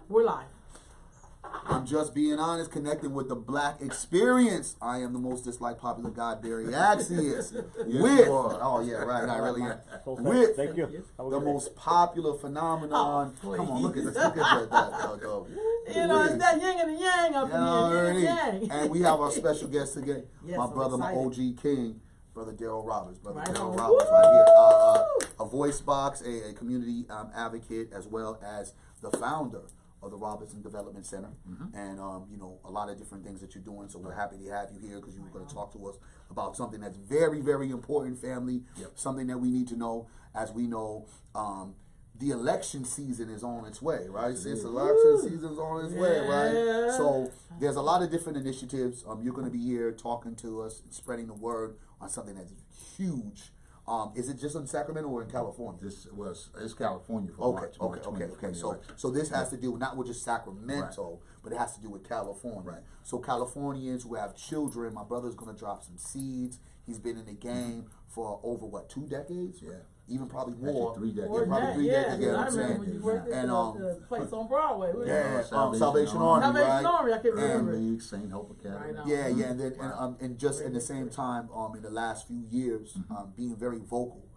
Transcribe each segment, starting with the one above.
We're live. I'm just being honest, connecting with the black experience. I am the most disliked popular guy, Barry Accius. Oh yeah, right, I really am. With Thank you. the most popular phenomenon. Oh, Come on, look at this. please. Look at the You know, it's that yin and the yang up in here. Yin and yang. And we have our special guest again, Yes, my I'm brother, excited. my OG king, Brother Daryl Roberts. Brother Right Daryl on. Roberts right here. A voice box, a community advocate, as well as the founder of the Robinson Development Center, and you know, a lot of different things that you're doing. So we're happy to have you here because you were going to talk to us about something that's very, very important, family. Something that we need to know. As we know, the election season is on its way, right? Since election season is on its way, right? So there's a lot of different initiatives. You're going to be here talking to us, spreading the word on something that's huge. Is it just in Sacramento or in California? It's California for March. Okay. So this has to do not with just Sacramento, but it has to do with California. Right. So Californians who have children, my brother's going to drop some seeds. He's been in the game for over 2 decades? Yeah. Even probably more. Actually, 3 decades. More than Probably that, 3 yeah. decades, you know what I I'm remember saying? when you worked at the place on Broadway. Salvation Army, Salvation right? Army, I can remember. League, St. Hope Academy. Right on. Yeah, and then and just in the same time, in the last few years, being very vocal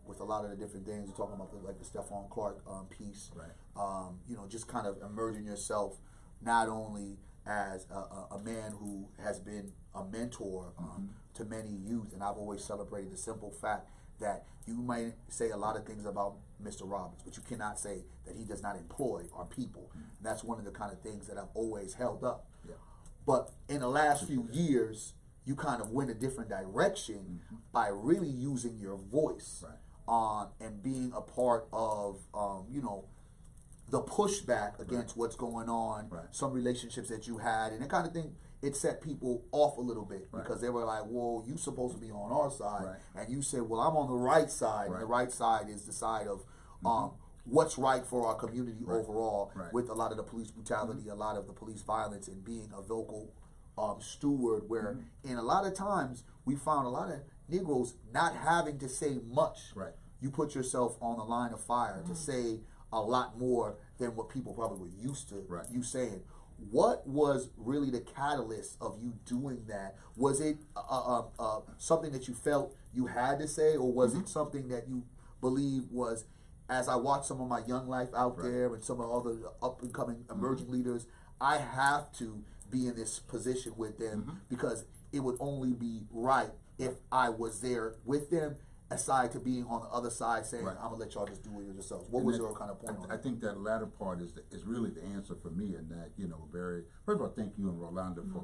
with a lot of the different things. You're talking about the Stephon Clark piece, Right. You know, just kind of emerging yourself not only as a man who has been a mentor to many youth, and I've always celebrated the simple fact that you might say a lot of things about Mr. Roberts, but you cannot say that he does not employ our people. And that's one of the kind of things that I've always held up. Yeah. But in the last few years, you kind of went a different direction by really using your voice and being a part of, you know, the pushback against what's going on, some relationships that you had, and that kind of thing. It set people off a little bit because they were like, well, you're supposed to be on our side. And you said, well, I'm on the right side. And the right side is the side of what's right for our community overall, with a lot of the police brutality, a lot of the police violence, and being a vocal steward where in a lot of times we found a lot of Negroes not having to say much. You put yourself on the line of fire to say a lot more than what people probably were used to you saying. What was really the catalyst of you doing that? Was it something that you felt you had to say, or was it something that you believe was, as I watch some of my young life out there and some of other up and coming emerging leaders, I have to be in this position with them because it would only be right if I was there with them, aside to being on the other side saying, I'm going to let y'all just do it yourselves. What was your kind of point on that? I think that latter part is really the answer for me, in that, you know, first of all, thank you and Rolanda for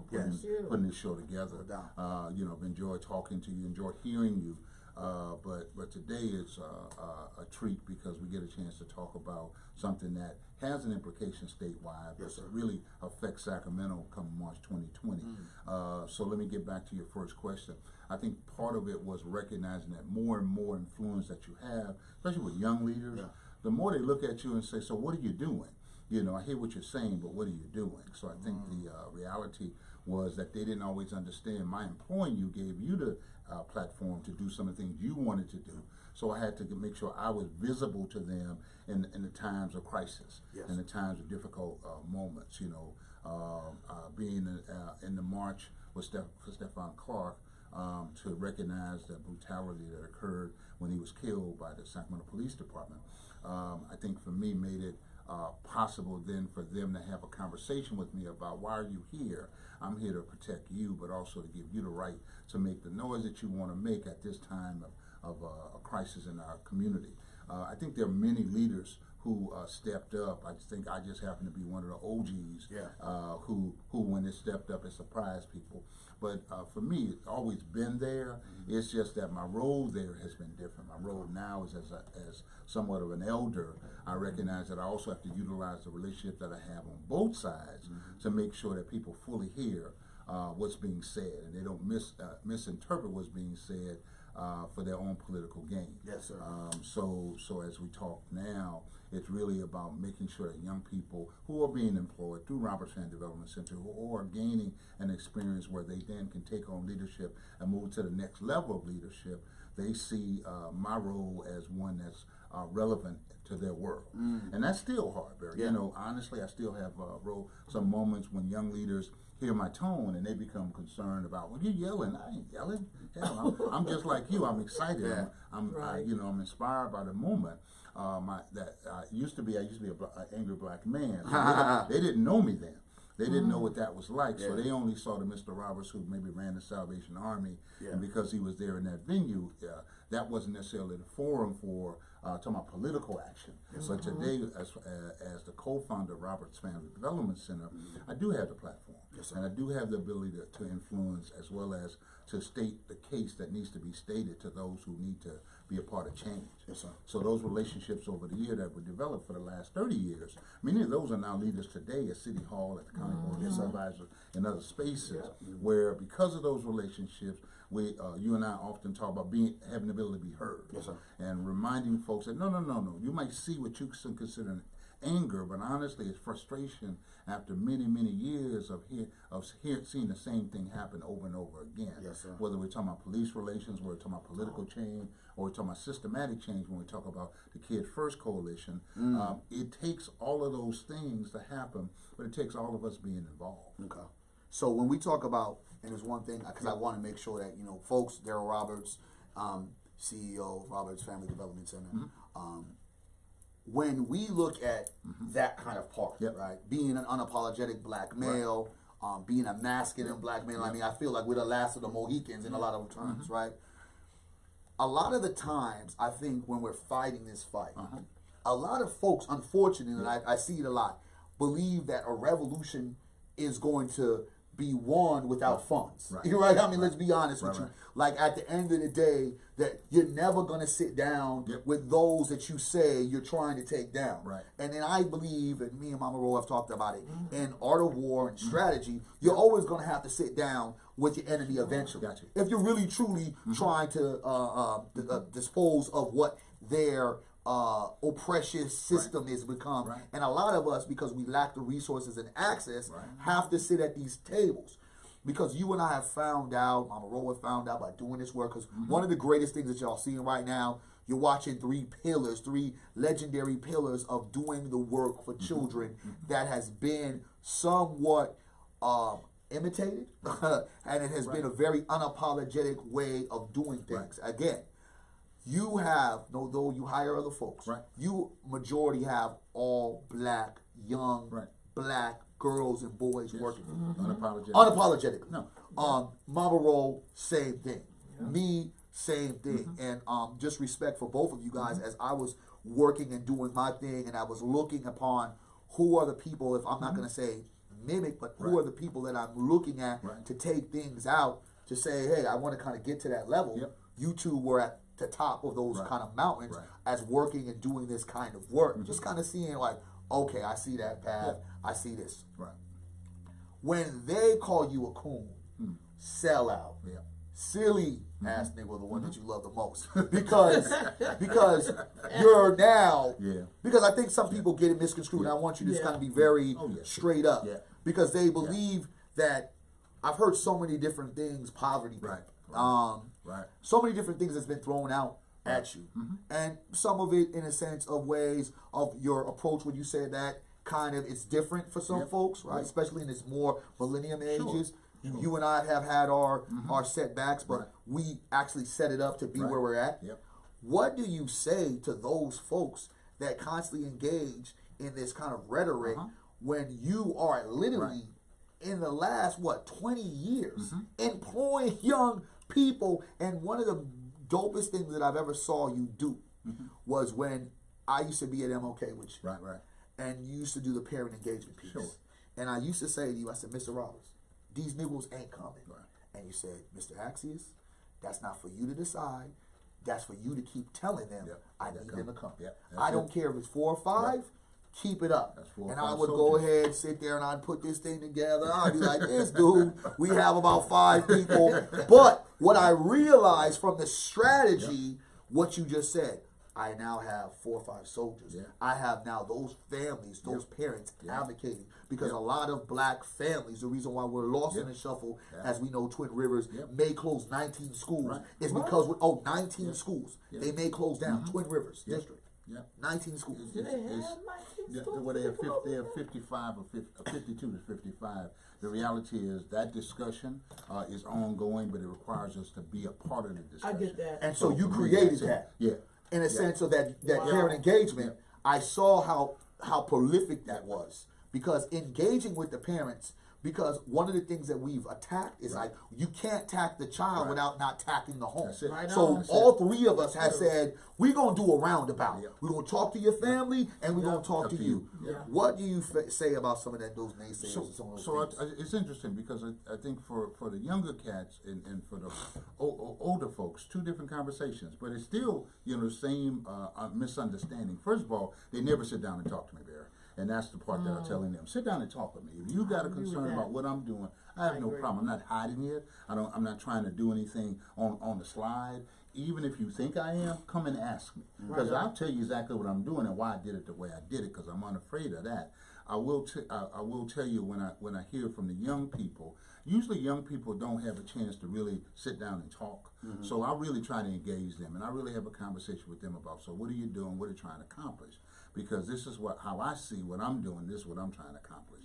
putting this show together. You know, I've enjoyed talking to you, enjoyed hearing you. But today it's a treat because we get a chance to talk about something that has an implication statewide, but that really affects Sacramento come March 2020. So let me get back to your first question. I think part of it was recognizing that more and more influence that you have, especially with young leaders, the more they look at you and say, so what are you doing? You know, I hear what you're saying, but what are you doing? So I think the reality was that they didn't always understand. My employing you gave you the platform to do some of the things you wanted to do. So I had to make sure I was visible to them in the times of crisis, in the times of difficult moments. You know, being in the march with Stephon Clark, to recognize the brutality that occurred when he was killed by the Sacramento Police Department. I think for me made it possible then for them to have a conversation with me about, why are you here? I'm here to protect you, but also to give you the right to make the noise that you want to make at this time of a crisis in our community. I think there are many leaders who stepped up. I think I just happen to be one of the OGs who when it stepped up, it surprised people. But for me, it's always been there. It's just that my role there has been different. My role now is as somewhat of an elder. I recognize that I also have to utilize the relationship that I have on both sides to make sure that people fully hear what's being said, and they don't misinterpret what's being said for their own political gain. Yes, sir. So as we talk now, it's really about making sure that young people who are being employed through Roberts Fan Development Center, who are gaining an experience where they then can take on leadership and move to the next level of leadership, they see my role as one that's relevant to their world. And that's still hard, Barry. You know, honestly, I still have some moments when young leaders hear my tone and they become concerned about, well, you're yelling. I ain't yelling. Hell, I'm just like you. I'm excited. I'm inspired by the moment. I used to be an angry black man. So they didn't know me then. They didn't know what that was like, so they only saw the Mr. Roberts who maybe ran the Salvation Army, and because he was there in that venue, that wasn't necessarily the forum for talking about political action. But today, as the co-founder of Roberts Family Development Center, I do have the platform, and I do have the ability to influence as well as to state the case that needs to be stated to those who need to be a part of change. So those relationships over the year that were developed for the last 30 years, many of those are now leaders today at City Hall, at the County Board of Supervisors, and other spaces where, because of those relationships, you and I often talk about having the ability to be heard, and reminding folks that no. You might see what you consider anger, but honestly, it's frustration after many years of seeing the same thing happen over and over again. Whether we're talking about police relations, whether we're talking about political change, or we're talking about systematic change when we talk about the Kid First Coalition. It takes all of those things to happen, but it takes all of us being involved. Okay. So when we talk about, and there's one thing, because I want to make sure that, folks, Daryl Roberts, CEO of Roberts Family Development Center, when we look at that kind of part, right, being an unapologetic black male, being a masculine black male, I mean, I feel like we're the last of the Mohicans in a lot of terms, right? A lot of the times, I think when we're fighting this fight, a lot of folks, unfortunately, and I see it a lot, believe that a revolution is going to be won without funds. Right? I mean, let's be honest with you. Like, at the end of the day, that you're never going to sit down with those that you say you're trying to take down. And then I believe, and me and Mama Ro have talked about it, in art of war and strategy, you're always going to have to sit down with your enemy eventually. If you're really, truly trying to dispose of what their oppressive system has become. And a lot of us, because we lack the resources and access, have to sit at these tables. Because you and I have found out, Mama Ro have found out by doing this work, because one of the greatest things that y'all seeing right now, you're watching three legendary pillars of doing the work for children that has been somewhat imitated, and it has been a very unapologetic way of doing things. Again, you have, though you hire other folks, you majority have all black, young, black girls and boys working. Unapologetically. No. Mama Ro, same thing. Me, same thing. And just respect for both of you guys as I was working and doing my thing, and I was looking upon who are the people, if I'm not going to say mimic, but who are the people that I'm looking at to take things out, to say, hey, I want to kind of get to that level. You two were at the top of those kind of mountains as working and doing this kind of work. Just kind of seeing like, okay, I see that path. I see this. When they call you a coon, sellout, silly ass nigga, the one that you love the most, because you're now, because I think some people get it misconstrued, and I want you to just kind of be very straight up, because they believe that, I've heard so many different things, poverty, so many different things that's been thrown out at you, and some of it in a sense of ways of your approach when you said that kind of it's different for some folks, right? Especially in this more millennium ages. You and I have had our setbacks, but we actually set it up to be where we're at. What do you say to those folks that constantly engage in this kind of rhetoric when you are literally in the last 20 years employing young people? And one of the dopest things that I've ever saw you do was when I used to be at MLK with you. And you used to do the parent engagement piece. And I used to say to you, I said, Mr. Roberts, these niggas ain't coming. And you said, Mr. Accius, that's not for you to decide. That's for you to keep telling them, I need them to come. I don't care if it's 4 or 5, keep it up. And I would go ahead, sit there, and I'd put this thing together. I'd be like, this dude, we have about 5 people. But what I realized from the strategy, what you just said, I now have 4 or 5 soldiers. I have now those families, those parents advocating, because a lot of black families, the reason why we're lost in the shuffle, as we know, Twin Rivers may close 19 schools, is because, 19 schools, they may close down, Twin Rivers District. Yeah. 19 schools. Do they have 19 schools? Well, they have 55 or 52 to 55. The reality is that discussion is ongoing, but it requires us to be a part of the discussion. I get that. And so you created that. Yeah. In a sense of that parent engagement, I saw how prolific that was. Because engaging with the parents, because one of the things that we've attacked is like, you can't tack the child without not tacking the home. That's it. Right So on. all three of us have said, we're going to do a roundabout. We're going to talk to your family, and we're going to talk to you. Yeah. What do you say about some of those naysayers and some of those things? It's interesting because I think for the younger cats and for the older folks, two different conversations, but it's still, the same misunderstanding. First of all, they never sit down and talk to me, Barry. And that's the part that I'm telling them. Sit down and talk with me. If you got a concern about what I'm doing, I have no problem. I'm not hiding it. I'm not trying to do anything on the slide. Even if you think I am, come and ask me. Because I'll tell you exactly what I'm doing and why I did it the way I did it, because I'm unafraid of that. I will tell you when I hear from the young people, usually young people don't have a chance to really sit down and talk. So I really try to engage them, and I really have a conversation with them about, so what are you doing? What are you trying to accomplish? Because this is how I see what I'm doing. This is what I'm trying to accomplish.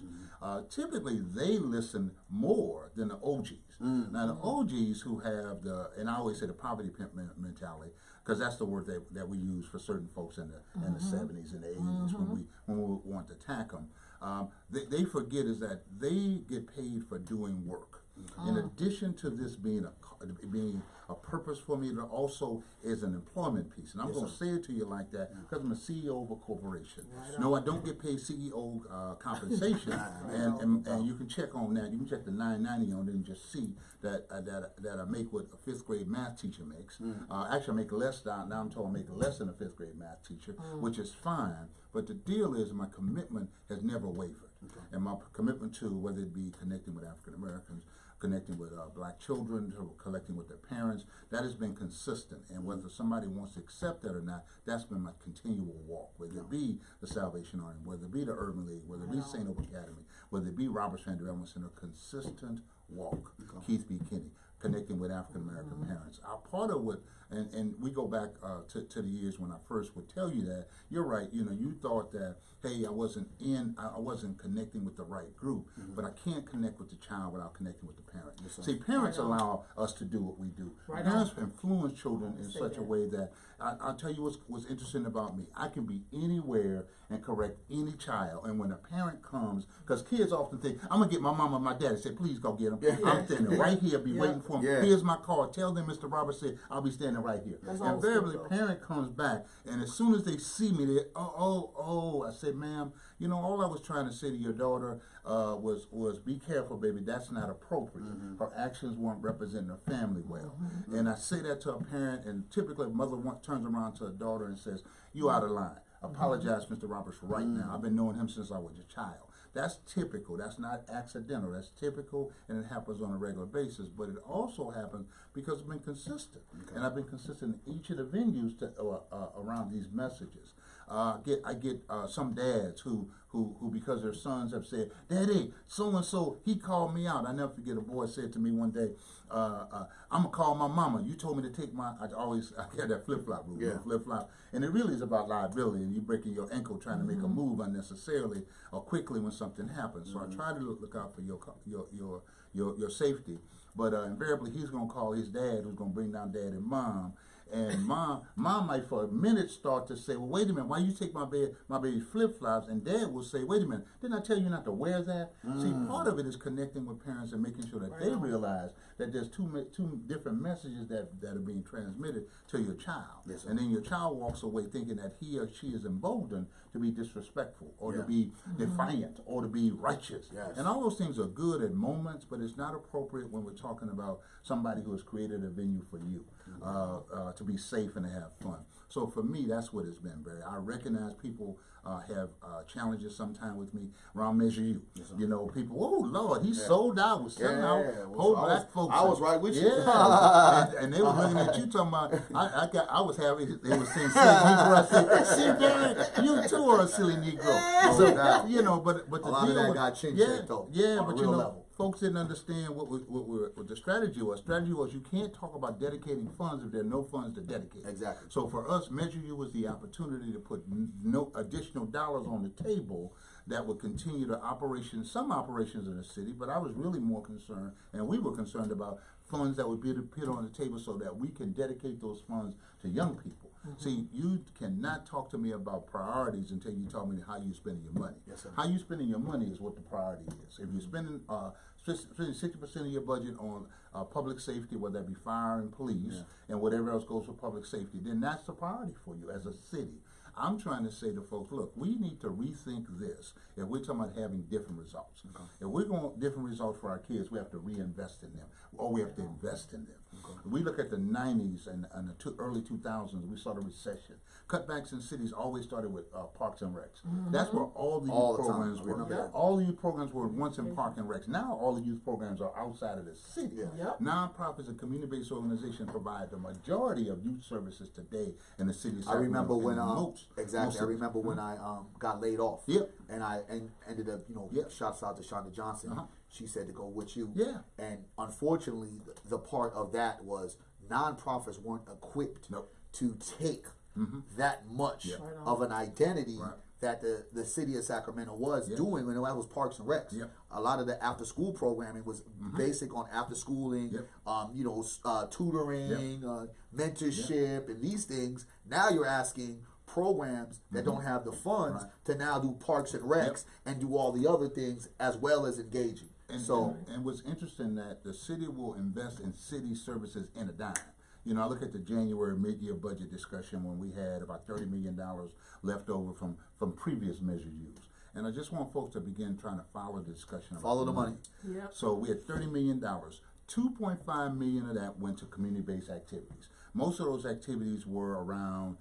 Typically, they listen more than the OGs. Now, the OGs who have and I always say the poverty pimp mentality, because that's the word that we use for certain folks in the 70s and the 80s when we want to attack them. They forget is that they get paid for doing work. In addition to this being a purpose for me, it also is an employment piece. And I'm going to say it to you like that because I'm a CEO of a corporation. No, I don't get paid CEO compensation, and you can check on that. You can check the 990 on it and just see that I make what a 5th grade math teacher makes. Actually, I make less now. I'm told I make less than a 5th grade math teacher, which is fine. But the deal is my commitment has never wavered. And my commitment to whether it be connecting with African Americans, connecting with black children, connecting with their parents, that has been consistent. And whether somebody wants to accept that or not, that's been my continual walk. Whether it be the Salvation Army, whether it be the Urban League, whether it be St. Hope Academy, whether it be Roberts Fan Development Center, consistent walk. Keith B. Kinney, connecting with African American parents. Our part of what, and we go back to the years when I first would tell you that, you're right, you thought that, hey, I wasn't connecting with the right group, but I can't connect with the child without connecting with the parent. See, parents allow us to do what we do. Parents influence children in such a way that, I'll tell you what's interesting about me. I can be anywhere and correct any child, and when a parent comes, because kids often think, I'm going to get my mama and my daddy, say, please go get them. I'm standing right here, be waiting for them. Here's my card. Tell them Mr. Roberts said, I'll be standing right here. Invariably, the parent comes back, and as soon as they see me, they, I say, ma'am, all I was trying to say to your daughter was be careful, baby, that's not appropriate. Her actions weren't representing her family well. And I say that to a parent, and typically a mother turns around to a daughter and says, you out of line. Apologize, Mr. Roberts, right now. I've been knowing him since I was a child. That's typical. That's not accidental. That's typical, and it happens on a regular basis. But it also happens because I've been consistent, and I've been consistent in each of the venues around these messages. I get some dads who because their sons have said, Daddy, so and so, he called me out. I never forget a boy said to me one day, I'm gonna call my mama. You told me to take I had that flip-flop rule, flip-flop. And it really is about liability, and you breaking your ankle trying to make a move unnecessarily or quickly when something happens. So I try to look out for your safety. But invariably, he's gonna call his dad, who's gonna bring down dad and mom. And mom might for a minute start to say, well, wait a minute, why you take my baby's flip-flops? And dad will say, wait a minute, didn't I tell you not to wear that? See, part of it is connecting with parents and making sure that they realize that there's two different messages that are being transmitted to your child. And then your child walks away thinking that he or she is emboldened to be disrespectful or to be defiant or to be righteous. And all those things are good at moments, but it's not appropriate when we're talking about somebody who has created a venue for you to be safe and to have fun. So for me, that's what it's been, Barry. I recognize people have challenges sometimes with me around Measure You. People, oh Lord, he sold out with selling out whole black folks. I was right with you. and they were looking at you talking about, I was having, they were saying silly Negro. I said, see, Barry, you too are a silly Negro. So, but the a lot deal of that with, got changed though. but on a real level. folks didn't understand what the strategy was. Strategy was you can't talk about dedicating funds if there are no funds to dedicate. Exactly. So for us, Measure U was the opportunity to put no additional dollars on the table that would continue some operations in the city, but I was really more concerned, and we were concerned about funds that would be put on the table so that we can dedicate those funds to young people. See, you cannot talk to me about priorities until you tell me how you're spending your money. Yes, sir. How you spending your money is what the priority is. If you're spending 60% of your budget on public safety, whether that be fire and police, and whatever else goes for public safety, then that's the priority for you as a city. I'm trying to say to folks, look, we need to rethink this if we're talking about having different results. Okay. If we're going to different results for our kids, we have to reinvest in them, or we have to invest in them. Okay. We look at the 90s and the early 2000s, we saw the recession. Cutbacks in cities always started with parks and recs. That's where all the youth programs were. All the youth programs were once in park and recs. Now all the youth programs are outside of the city. Nonprofits and community-based organizations provide the majority of youth services today in the city. I remember when I remember when I got laid off. And I ended up, shouts out to Shonda Johnson. She said to go with you. And unfortunately, the part of that was nonprofits weren't equipped to take that much of an identity that the city of Sacramento was doing, and that was Parks and Recs. A lot of the after school programming was basic on after schooling, tutoring, mentorship, and these things. Now you're asking programs that don't have the funds to now do Parks and Recs and do all the other things as well as engaging. And what's interesting that the city will invest in city services in a dime. I look at the January mid-year budget discussion when we had about $30 million left over from previous Measure U's. And I just want folks to begin trying to follow the discussion. Follow the money. So we had $30 million. $2.5 million of that went to community-based activities. Most of those activities were around,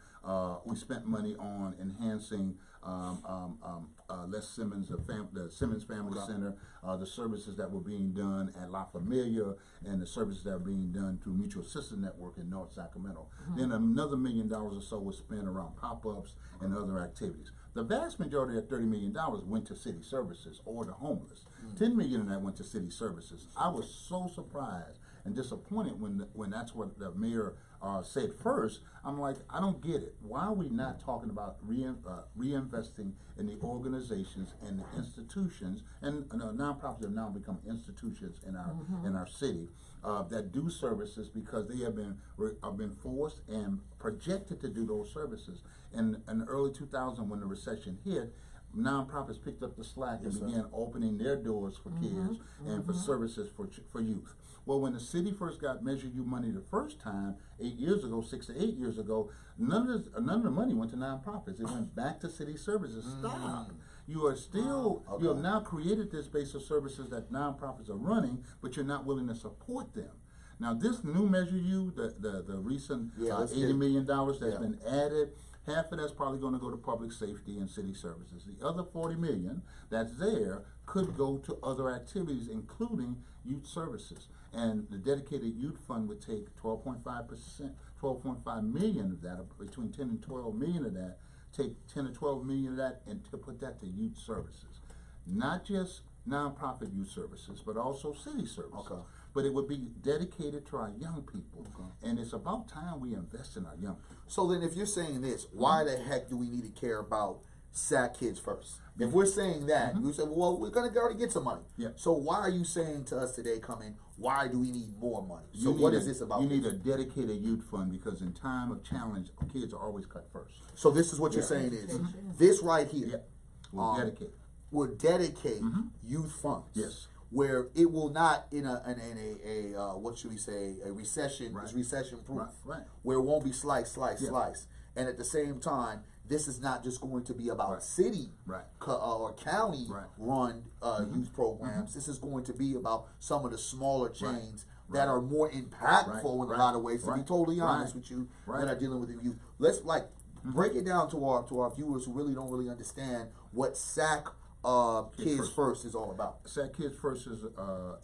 we spent money on enhancing Les Simmons, the Simmons Family Center, the services that were being done at La Familia, and the services that were being done through Mutual Assistance Network in North Sacramento. Then another $1 million or so was spent around pop-ups and other activities. The vast majority of $30 million went to city services or the homeless. $10 million of that went to city services. I was so surprised and disappointed when that's what the mayor said first. I'm like, I don't get it. Why are we not talking about reinvesting in the organizations and the institutions, and nonprofits have now become institutions in our city that do services because they have been forced and projected to do those services. In the early 2000s, when the recession hit, nonprofits picked up the slack and began opening their doors for kids and for services for youth. Well, when the city first got Measure U money the first time, 6 to 8 years ago, none of the money went to nonprofits. It went back to city services. Stop. You are still, you have now created this base of services that nonprofits are running, but you're not willing to support them. Now, this new Measure U, the recent $80 million that's been added, half of that's probably going to go to public safety and city services. The other $40 million that's there could go to other activities, including youth services. And the dedicated youth fund would take 12.5 million of that, between 10 and 12 million of that, take 10 to 12 million of that and to put that to youth services. Not just nonprofit youth services, but also city services. But it would be dedicated to our young people. And it's about time we invest in our young people. So then if you're saying this, why the heck do we need to care about SAC kids first? If we're saying that, you say, well, we're going to already get some money. So why are you saying to us today, why do we need more money? So what is this about? You need a dedicated youth fund because in time of challenge, kids are always cut first. So this is what you're saying is, this right here, we'll dedicate youth funds. Where it will not in a what should we say, a recession is recession proof. Where it won't be slice. And at the same time, this is not just going to be about city or county run youth programs. This is going to be about some of the smaller chains that are more impactful in a lot of ways. To be totally honest with you, that are dealing with the youth. Let's break it down to our viewers who really don't understand what SAC Kids First is all about. SAC Kids First is a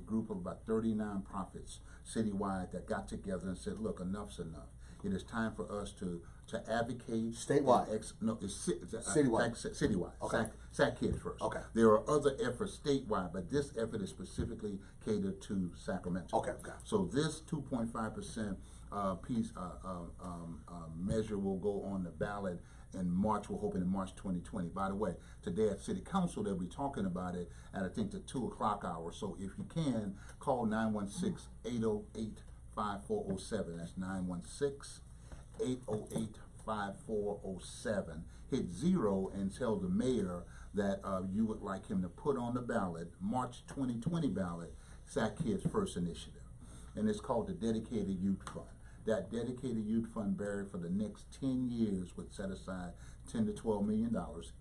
group of about 30 nonprofits citywide that got together and said, look, enough's enough. It is time for us to to advocate statewide. It's citywide. Citywide. Okay. SAC Kids First. Okay. There are other efforts statewide, but this effort is specifically catered to Sacramento. Okay. So this 2.5% measure will go on the ballot in March. We're hoping in March 2020. By the way, today at City Council they'll be talking about it at I think the 2 o'clock hour. So if you can, call 916-808-5407. That's 916-808-5407. Hit 0 and tell the mayor that you would like him to put on the ballot, March 2020 ballot, SAC Kids First Initiative. And it's called the Dedicated Youth Fund. That Dedicated Youth Fund, Barry, for the next 10 years would set aside $10 to $12 million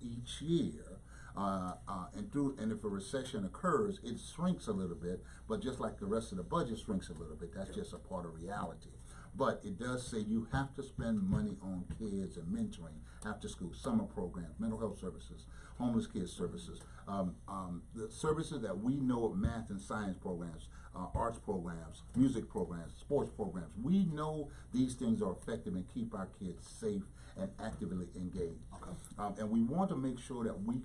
each year. And if a recession occurs, it shrinks a little bit, but just like the rest of the budget shrinks a little bit, that's just a part of reality. But it does say you have to spend money on kids and mentoring, after school, summer programs, mental health services, homeless kids services, the services that we know of, math and science programs, arts programs, music programs, sports programs. We know these things are effective and keep our kids safe and actively engaged. Okay. And we want to make sure that we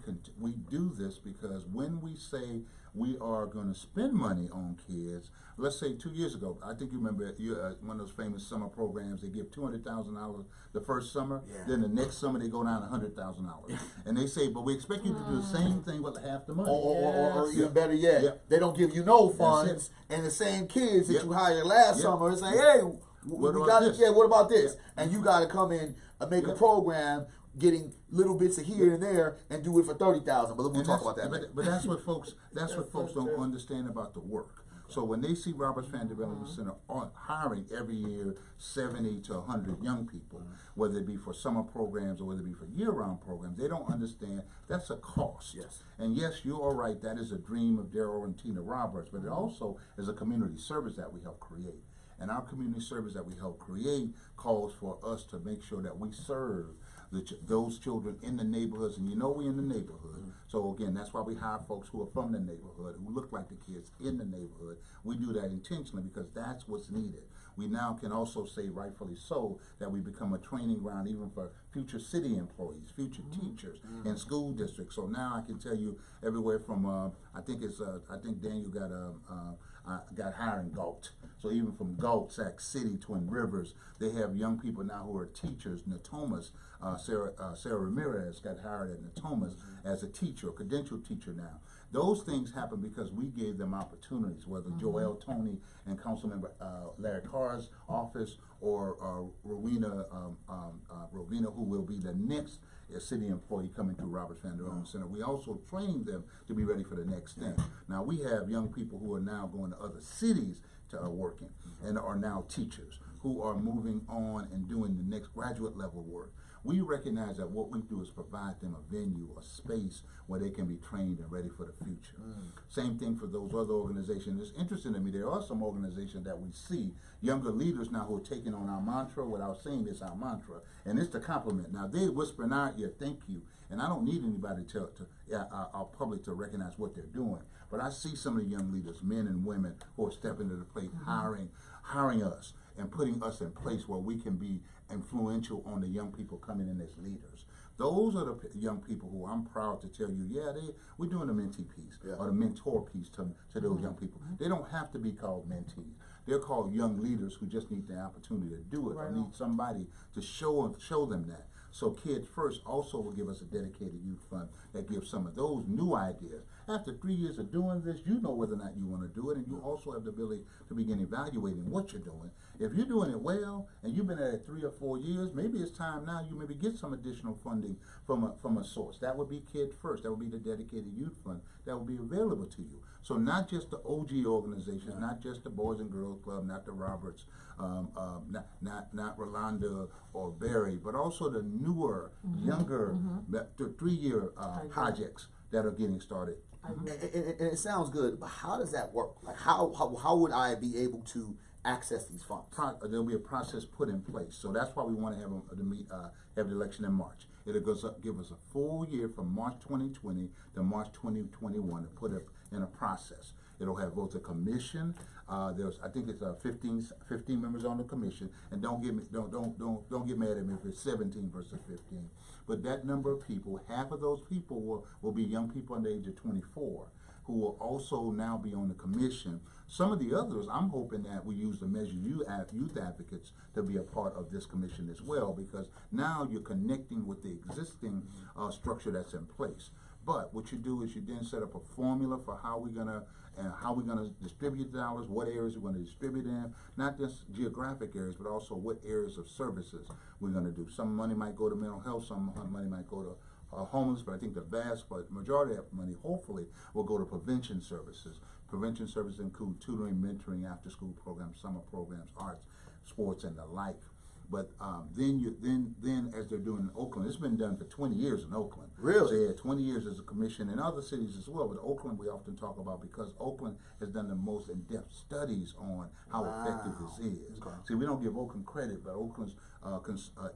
do this because when we say we are going to spend money on kids, let's say 2 years ago, I think you remember one of those famous summer programs, they give $200,000 the first summer, then the next summer they go down to $100,000. And they say, but we expect you to do the same thing with half the money. Or even better yet, they don't give you no funds, and the same kids that you hired last summer say, hey, what about this? And you got to come in and make a program getting little bits of here and there and do it for $30,000. But we'll talk about that later. But that's what folks don't understand about the work. So when they see Roberts Fan Development Center hiring every year 70 to 100 young people, whether it be for summer programs or whether it be for year-round programs, they don't understand that's a cost. Yes. And yes, you are right, that is a dream of Daryl and Tina Roberts, but it also is a community service that we help create. And our community service that we help create calls for us to make sure that we serve those children in the neighborhoods, and we in the neighborhood. So again, that's why we hire folks who are from the neighborhood, who look like the kids in the neighborhood. We do that intentionally because that's what's needed. We now can also say, rightfully so, that we become a training ground even for future city employees, future teachers in school districts. So now I can tell you everywhere from I think Daniel got hired in Galt. So even from Galt, Sac City, Twin Rivers, they have young people now who are teachers. Natomas, Sarah Ramirez got hired at Natomas as a teacher, a credentialed teacher now. Those things happen because we gave them opportunities, whether Joel Tony and Councilmember Larry Carr's office or Rowena, who will be the next city employee coming through Roberts Fan Development Center. We also train them to be ready for the next thing. Now we have young people who are now going to other cities to working and are now teachers who are moving on and doing the next graduate level work. We recognize that what we do is provide them a venue, a space where they can be trained and ready for the future. Same thing for those other organizations. It's interesting to me, there are some organizations that we see, younger leaders now who are taking on our mantra without saying it's our mantra, and it's the compliment. Now they whisper in our ear, thank you, and I don't need anybody to our public to recognize what they're doing. But I see some of the young leaders, men and women, who are stepping to the plate, hiring us and putting us in place where we can be influential on the young people coming in as leaders. Those are the young people who I'm proud to tell you, we're doing a mentee piece or the mentor piece to those young people. They don't have to be called mentees. They're called young leaders who just need the opportunity to do it or need somebody to show them that. So Kids First also will give us a dedicated youth fund that gives some of those new ideas. After 3 years of doing this, you know whether or not you want to do it, and you also have the ability to begin evaluating what you're doing. If you're doing it well, and you've been at it 3 or 4 years, maybe it's time now you maybe get some additional funding from a source. That would be Kids First. That would be the dedicated youth fund that will be available to you. So not just the OG organizations, not just the Boys and Girls Club, not the Roberts, not Rolanda or Barry, but also the newer, younger, 3-year projects that are getting started. And it sounds good, but how does that work? Like how would I be able to access these funds? There'll be a process put in place. So that's why we want to have the election in March. It'll give us a full year from March 2020 to March 2021 to put it in a process. It'll have both a commission. I think it's 15 members on the commission, and don't get mad at me if it's 17 versus 15. But that number of people, half of those people will be young people under the age of 24, who will also now be on the commission. Some of the others, I'm hoping that we use the Measure Youth Advocates to be a part of this commission as well, because now you're connecting with the existing structure that's in place. But what you do is you then set up a formula for how we're gonna distribute dollars, what areas we're gonna distribute in, not just geographic areas, but also what areas of services we're gonna do. Some money might go to mental health, some money might go to homeless, but I think the vast majority of money, hopefully, will go to prevention services. Prevention services include tutoring, mentoring, after-school programs, summer programs, arts, sports, and the like. But then as they're doing in Oakland, it's been done for 20 years in Oakland. Really? So yeah, 20 years as a commission in other cities as well. But Oakland we often talk about because Oakland has done the most in-depth studies on how effective this is. Okay. See, we don't give Oakland credit, but Oakland's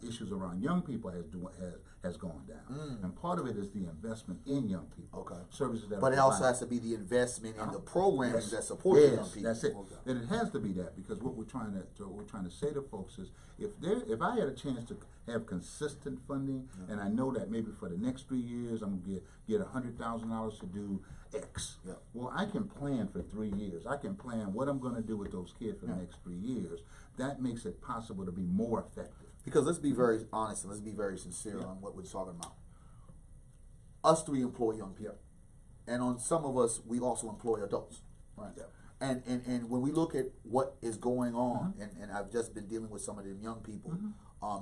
issues around young people has gone down. And part of it is the investment in young people. Okay. Services that. But it also has to be the investment in the programs that support young people. That's it. Okay. And it has to be that, because what we're trying to say to folks is, if I had a chance to have consistent funding, and I know that maybe for the next 3 years I'm gonna get $100,000 to do X. Yeah. Well, I can plan for 3 years. I can plan what I'm gonna do with those kids for the next 3 years. That makes it possible to be more effective. Because let's be very honest and let's be very sincere on what we're talking about. Us three employ young people, and on some of us we also employ adults. Right. Yeah. And when we look at what is going on, and I've just been dealing with some of them young people,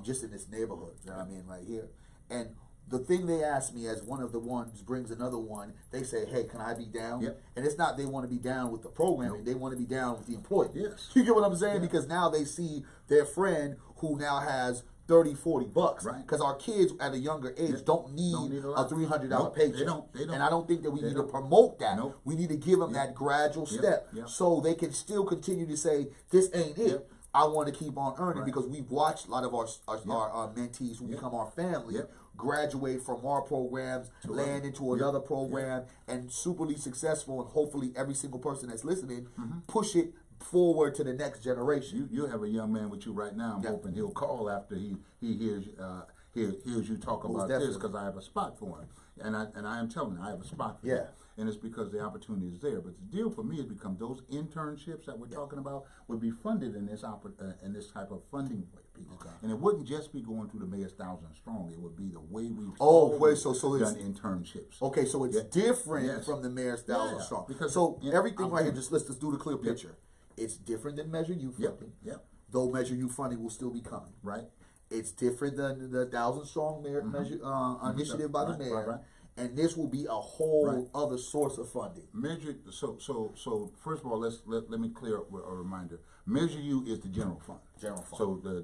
just in this neighborhood, you know what I mean, right here. And the thing they ask me, as one of the ones brings another one, they say, hey, can I be down? Yep. And it's not they want to be down with the programming, they want to be down with the employee. Yes. You get what I'm saying? Yeah. Because now they see their friend who now has $30-40, right? Because our kids at a younger age don't need a $300 paycheck. They don't. And I don't think that we need to promote that. Nope. We need to give them that gradual step so they can still continue to say, this ain't it. I want to keep on earning, because we've watched a lot of our mentees who become our family graduate from our programs, land into another program, and superly successful, and hopefully every single person that's listening push it forward to the next generation. You have a young man with you right now. I'm hoping he'll call after he hears you talk about this, because I have a spot for him, and I am telling you, I have a spot for him. And it's because the opportunity is there. But the deal for me has become those internships that we're talking about would be funded in this type of funding piece. Okay. And it wouldn't just be going through the Mayor's 1,000 Strong. It would be the way we've done internships. Okay, so it's different from the Mayor's 1,000 Strong. Because everything right here, let's do the clear picture. It's different than Measure Youth funding. Though Measure Youth funding will still be coming. Right. It's different than the 1,000 Strong measure initiative by the mayor. Right. And this will be a whole other source of funding. So first of all, let me clear up a reminder. Measure U is the general fund. So the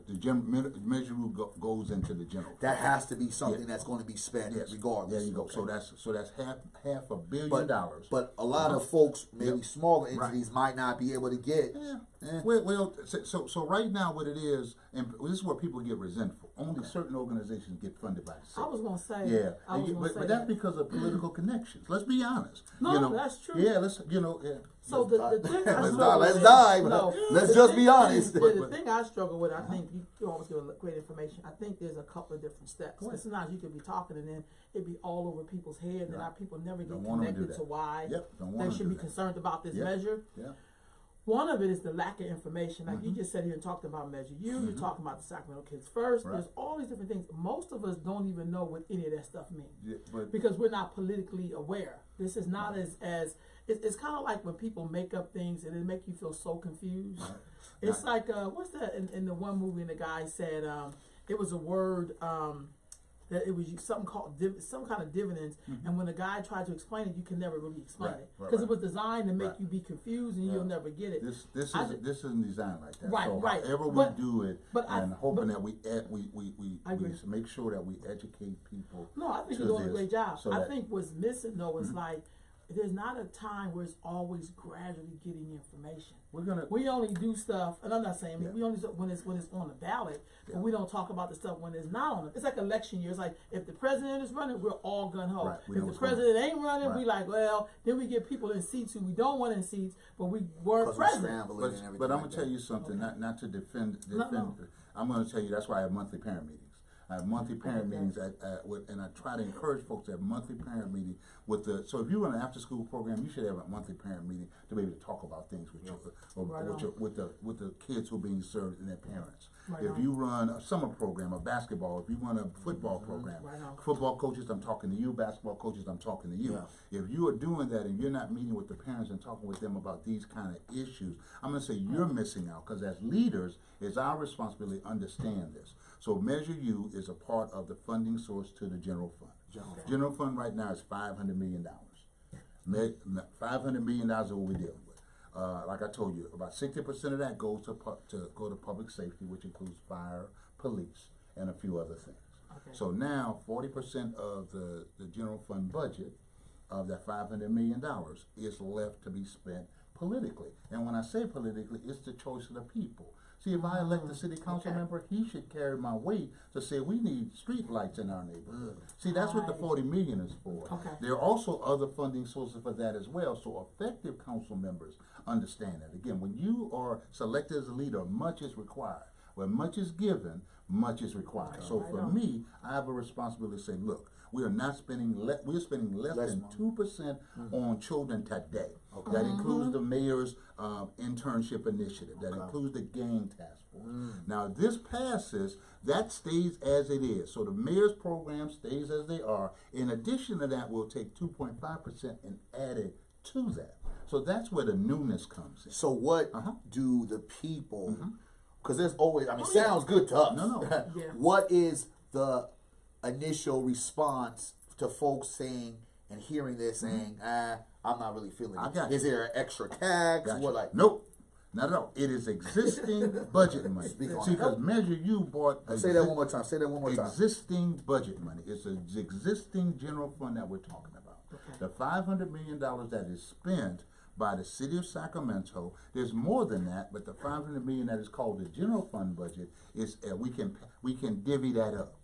Measure U goes into the general fund. That has to be something that's going to be spent regardless. There you go. Okay. So that's half $1 billion. But a lot of folks, maybe smaller entities, might not be able to get. Well, so right now what it is, and this is where people get resentful. Only certain organizations get funded by the city. I was going to say. But that's because of political connections. Let's be honest. No, that's true. Yeah, So the thing let's dive. Let's just be honest. The thing I struggle with, I think you always give great information. I think there's a couple of different steps. Sometimes you could be talking and then it'd be all over people's head, and our people never get connected to why they should be concerned about this measure. One of it is the lack of information. Like you just said here and talked about Measure U, you're talking about the Sacramento Kids First. There's all these different things. Most of us don't even know what any of that stuff means because we're not politically aware. This is not as it's kind of like when people make up things and it make you feel so confused. It's like what's that in the one movie, and the guy said it was a word that it was something called some kind of dividends, and when the guy tried to explain it, you can never really explain it because it was designed to make you be confused and you'll never get it. This isn't designed like that. Right, so right. However we do it, and hoping that we make sure that we educate people. No, I think you're doing a great job. I think what's missing though is like there's not a time where it's always gradually getting information. We only do stuff, and I'm not saying we only do when it's on the ballot, but we don't talk about the stuff when it's not on it. It's like election year. It's like if the president is running, we're all gun ho. Right. If the president ain't running, we like, well, then we get people in seats who we don't want in seats, but we weren't president. But I'm gonna tell you something, not to defend. No. I'm gonna tell you that's why I have monthly parent meetings. I have monthly parent meetings and I try to encourage folks to have monthly parent meeting with the. So if you run an after school program, you should have a monthly parent meeting to be able to talk about things with with the kids who are being served and their parents. If you run a summer program, a basketball, if you run a football program, football coaches, I'm talking to you. Basketball coaches, I'm talking to you. If you are doing that and you're not meeting with the parents and talking with them about these kind of issues, I'm going to say you're missing out, because as leaders, it's our responsibility to understand this. So Measure U is a part of the funding source to the general fund. General fund right now is $500 million. $500 million is what we're dealing with. Like I told you, about 60% of that goes to public safety, which includes fire, police, and a few other things. So now 40% of the general fund budget of that $500 million is left to be spent politically. And when I say politically, it's the choice of the people. See, if I elect a city council member, he should carry my weight to say we need street lights in our neighborhood. See, that's what the $40 million is for. There are also other funding sources for that as well. So effective council members understand that. Again, when you are selected as a leader, much is required. When much is given, much is required. So for me, I have a responsibility to say, look, we are not spending. We're spending less than 2% on children today. That includes the mayor's internship initiative. That includes the gang task force. Now, if this passes, that stays as it is. So the mayor's program stays as they are. In addition to that, we'll take 2.5% and add it to that. So that's where the newness comes in. So what do the people? Because there's always. I mean, sounds good to us. What is the initial response to folks saying and hearing this saying, I'm not really feeling it? Is there an extra tax? What like? Nope, not at all. It is existing budget money. See, because Measure U bought. Say that one more time. Say that one more time. Existing budget money. It's an existing general fund that we're talking about. The $500 million that is spent by the city of Sacramento. There's more than that, but the $500 million that is called the general fund budget is we can divvy that up.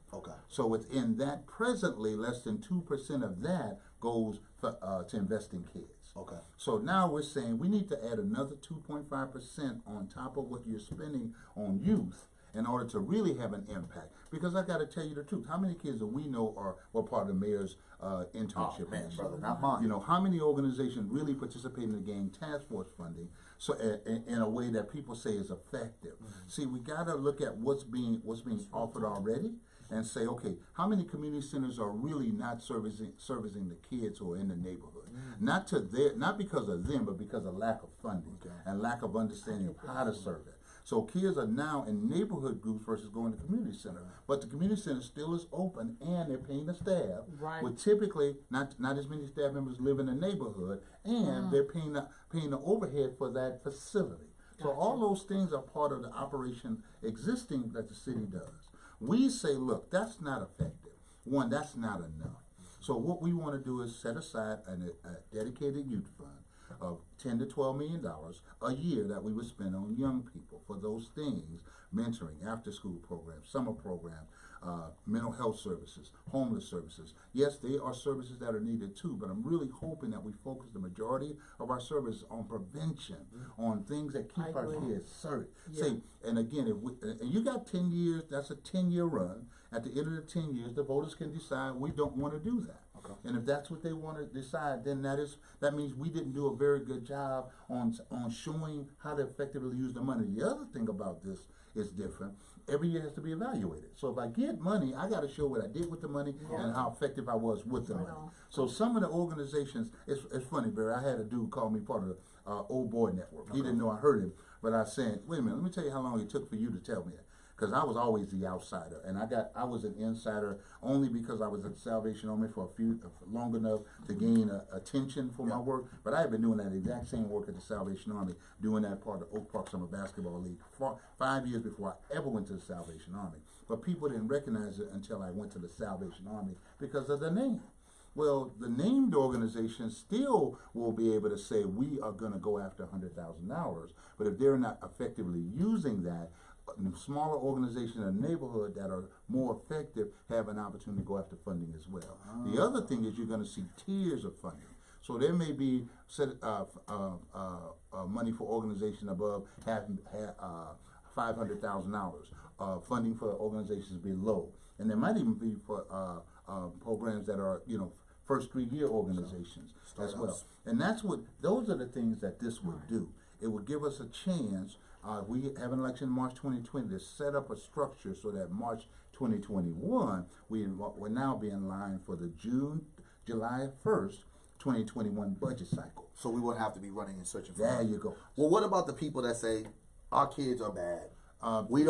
So within that, presently, less than 2% of that goes to invest in kids. So now we're saying we need to add another 2.5% on top of what you're spending on youth in order to really have an impact. Because I got to tell you the truth, how many kids that we know were part of the mayor's internship? Brother, not mine. You know, how many organizations really participate in the gang task force funding? So in a way that people say is effective. See, we got to look at what's being offered already, and say, okay, how many community centers are really not servicing the kids who are in the neighborhood? Not because of them, but because of lack of funding and lack of understanding of how to serve it. So kids are now in neighborhood groups versus going to community center. But the community center still is open, and they're paying the staff. With typically not as many staff members live in the neighborhood, and they're paying the overhead for that facility. So all those things are part of the operation existing that the city does. We say, look, that's not effective. One, that's not enough. So what we want to do is set aside a dedicated youth fund of $10 to $12 million a year that we would spend on young people for those things: mentoring, after-school programs, summer programs, mental health services, homeless services. Yes, they are services that are needed too, but I'm really hoping that we focus the majority of our services on prevention, on things that keep our kids safe. And again, and you got 10 years, that's a 10-year run. At the end of the 10 years, the voters can decide we don't want to do that. And if that's what they want to decide, then that means we didn't do a very good job on showing how to effectively use the money. The other thing about this is different. Every year has to be evaluated. So if I get money, I got to show what I did with the money and how effective I was with the money. So some of the organizations, it's funny, Barry. I had a dude call me part of the Old Boy Network. He didn't know I heard him, but I said, wait a minute, let me tell you how long it took for you to tell me that. Because I was always the outsider, and I was an insider only because I was at the Salvation Army for long enough to gain attention for my work. But I had been doing that exact same work at the Salvation Army, doing that part of the Oak Park Summer Basketball League for 5 years before I ever went to the Salvation Army. But people didn't recognize it until I went to the Salvation Army because of the name. Well, the named organization still will be able to say we are going to go after $100,000, but if they're not effectively using that, smaller organizations in the neighborhood that are more effective have an opportunity to go after funding as well. The other thing is you're going to see tiers of funding. So there may be money for organization above $500,000, funding for organizations below, and there might even be for programs that are first 3-year organizations as well. And those are the things that this would do. It would give us a chance. We have an election in March 2020 to set up a structure so that March 2021 we're now be in line for the July 1st. 2021 budget cycle. So we won't have to be running and searching for There you go. Well, what about the people that say our kids are bad? We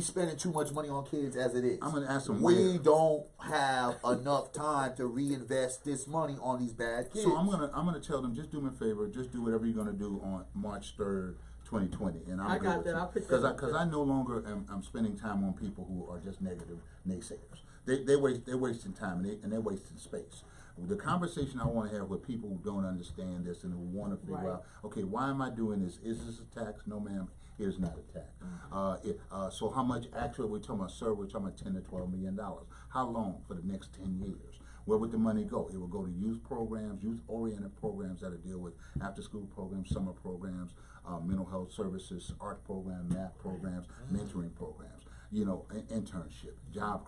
spending too much money on kids as it is. I'm going to ask them. We don't have enough time to reinvest this money on these bad kids. So I'm gonna tell them, just do me a favor, just do whatever you're gonna do on March 3rd, 2020, and I got that. I'll pick that up. Because I no longer am spending time on people who are just negative naysayers. They're wasting time and they're wasting space. The conversation I want to have with people who don't understand this and who want to figure out, okay, why am I doing this? Is this a tax? No, ma'am, it is not a tax. So how much actually we're talking about, sir? We're talking about $10 to $12 million. How long? For the next 10 years. Where would the money go? It will go to youth programs, youth-oriented programs that deal with after-school programs, summer programs, mental health services, art programs, math programs, mentoring programs. Internship, job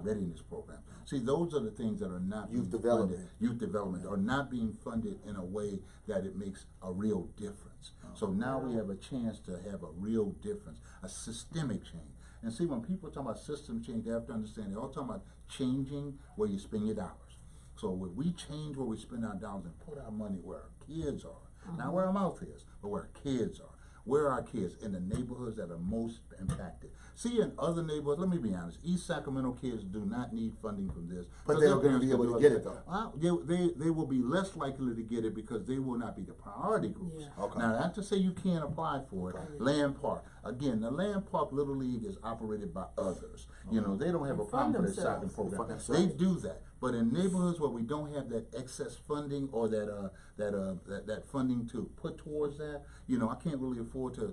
readiness program. See, those are the things that are not youth development. Youth development are not being funded in a way that it makes a real difference. So now we have a chance to have a real difference, a systemic change. And see, when people talk about system change, they have to understand they're all talking about changing where you spend your dollars. So when we change where we spend our dollars and put our money where our kids are, not where our mouth is, but where our kids are. Where are our kids? In the neighborhoods that are most impacted. See, in other neighborhoods, let me be honest, East Sacramento kids do not need funding from this. But they're going to be able to get it, though. They will be less likely to get it because they will not be the priority groups. Yeah. Okay. Now, not to say you can't apply for it. Land Park. Again, the Land Park Little League is operated by others. They don't have a problem for their soccer program. They do that. But in neighborhoods where we don't have that excess funding or that funding to put towards that, I can't really afford to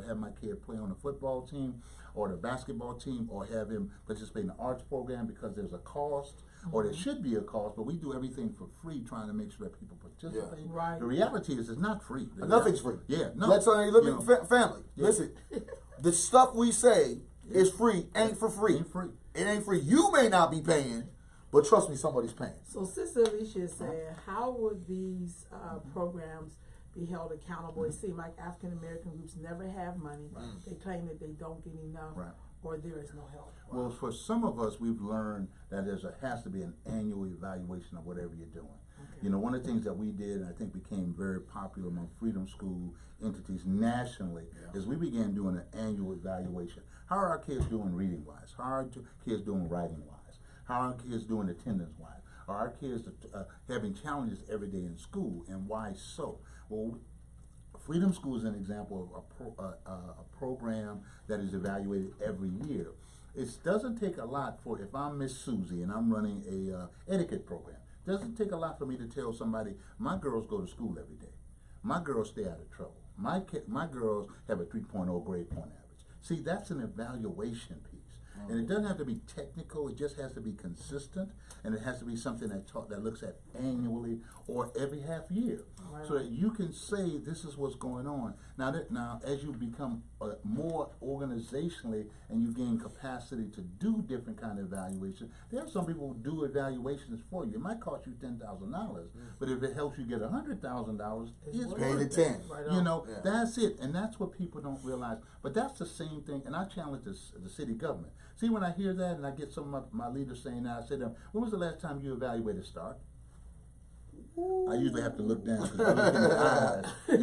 have my kid play on the football team or the basketball team or have him participate in the arts program because there's a cost or there should be a cost, but we do everything for free trying to make sure that people participate. Yeah. Right. The reality is it's not free. Nothing's free. Yeah, no. Family, listen, the stuff we say is free, ain't for free. It ain't free. You may not be paying, but trust me, somebody's paying. So Sister Alicia is saying, how would these programs be held accountable? It seems like African American groups never have money. They claim that they don't get enough, or there is no help. Well, for some of us, we've learned that has to be an annual evaluation of whatever you're doing. Okay. One of the things that we did, and I think became very popular among Freedom School entities nationally, is we began doing an annual evaluation. How are our kids doing reading-wise? How are our kids doing writing-wise? How are our kids doing attendance-wise? Are our kids having challenges every day in school, and why so? Well, Freedom School is an example of a program that is evaluated every year. It doesn't take a lot for, if I'm Miss Susie and I'm running a etiquette program, it doesn't take a lot for me to tell somebody, my girls go to school every day. My girls stay out of trouble. My girls have a 3.0 grade point average. See, that's an evaluation piece. And it doesn't have to be technical, it just has to be consistent, and it has to be something that looks at annually or every half year. So that you can say this is what's going on. Now as you become more organizationally and you gain capacity to do different kind of evaluation, there are some people who do evaluations for you. It might cost you $10,000, but if it helps you get $100,000, it's pay the worth 10. It. That's it, and that's what people don't realize. But that's the same thing, and I challenge the city government. See, when I hear that and I get some of my leaders saying that, I say to them, when was the last time you evaluated Stark? I usually have to look down because I look in the eyes. I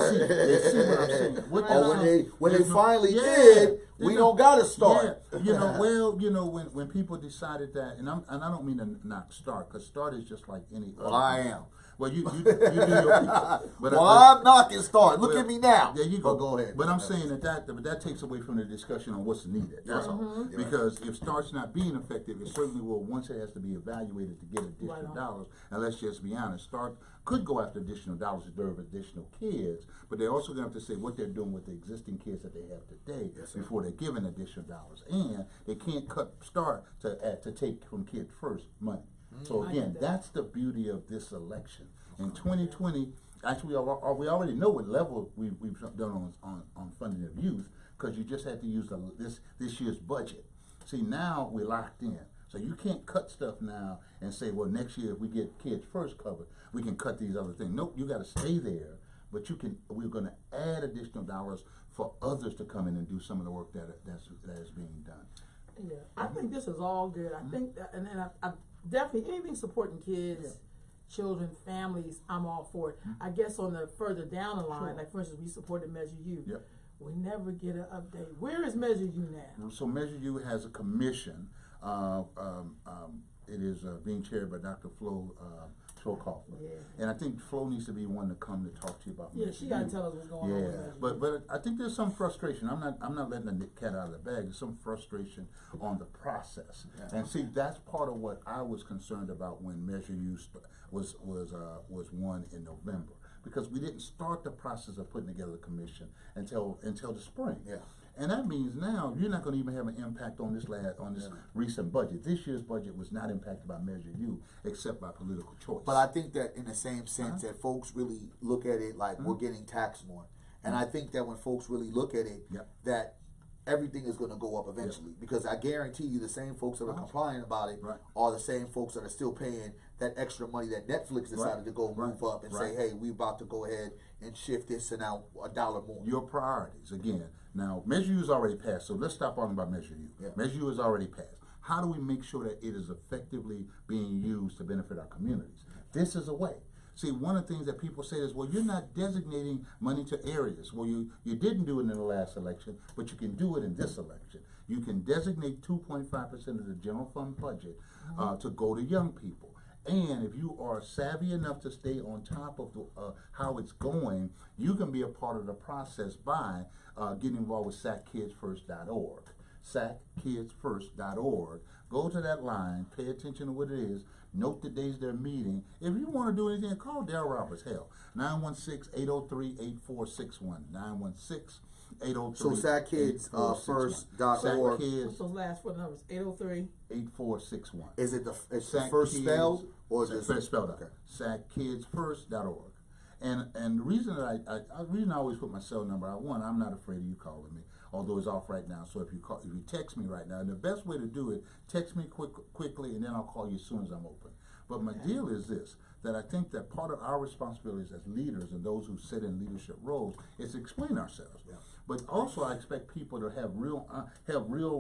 see. They see what I'm saying. When they finally did, we don't got to start. Yeah. When people decided that, and I don't mean to knock Stark, because Stark is just like any other. Well, I am. Well, you do your. But I'm knocking start. Look at me now. There you go. Go ahead. But I'm saying that takes away from the discussion on what's needed. That's all. Because if START's not being effective, it certainly will. Once it has to be evaluated to get additional dollars, and let's just be honest, START could go after additional dollars to serve additional kids, but they're also going to have to say what they're doing with the existing kids that they have today before they're giving additional dollars, and they can't cut START to take from Kids First money. So again, that's the beauty of this election. In 2020, actually, we already know what level we've done on funding of youth, because you just had to use this year's budget. See, now we're locked in. So you can't cut stuff now and say, well, next year if we get Kids First covered, we can cut these other things. Nope, you got to stay there, but we're going to add additional dollars for others to come in and do some of the work that is being done. Yeah, I think this is all good. I think that, and then I definitely anything supporting kids, children, families, I'm all for it. I guess on the further down the line, like for instance, we supported Measure U. Yep. We never get an update. Where is Measure U now? So Measure U has a commission. It is being chaired by Dr. Flo Kaufman. And I think Flo needs to be one to come to talk to you about. Yeah, she got to tell us what's going on. Yeah, but I think there's some frustration. I'm not letting the cat out of the bag. There's some frustration on the process. And see, that's part of what I was concerned about when Measure U was won in November, because we didn't start the process of putting together the commission until the spring. Yeah. And that means now you're not going to even have an impact on this recent budget. This year's budget was not impacted by Measure U except by political choice. But I think that in the same sense that folks really look at it like we're getting taxed more. And I think that when folks really look at it, that everything is going to go up eventually. Because I guarantee you the same folks that are complaining about it are the same folks that are still paying that extra money that Netflix decided to go move up and say, hey, we're about to go ahead and shift this and now $1 more. Your priorities, again. Now, Measure U is already passed, so let's stop talking about Measure U. Measure U is already passed. How do we make sure that it is effectively being used to benefit our communities? This is a way. See, one of the things that people say is, well, you're not designating money to areas. Well, you didn't do it in the last election, but you can do it in this election. You can designate 2.5% of the general fund budget to go to young people. And if you are savvy enough to stay on top of how it's going, you can be a part of the process by getting involved with sackidsfirst.org. Sackidsfirst.org. Go to that line, pay attention to what it is, note the days they're meeting. If you want to do anything, call Darryl Roberts. Hell, 916-803-8461. 916-803-8461. So sackidsfirst.org. What's those last four numbers? 803-8461. Is it the first spelled or just spelled? Okay. Sackidsfirst.org. And the reason that I always put my cell number, I'm not afraid of you calling me, although it's off right now. So if you text me right now, and the best way to do it, text me quickly, and then I'll call you as soon as I'm open. But my deal is this, that I think that part of our responsibilities as leaders and those who sit in leadership roles is to explain ourselves. But also I expect people to have real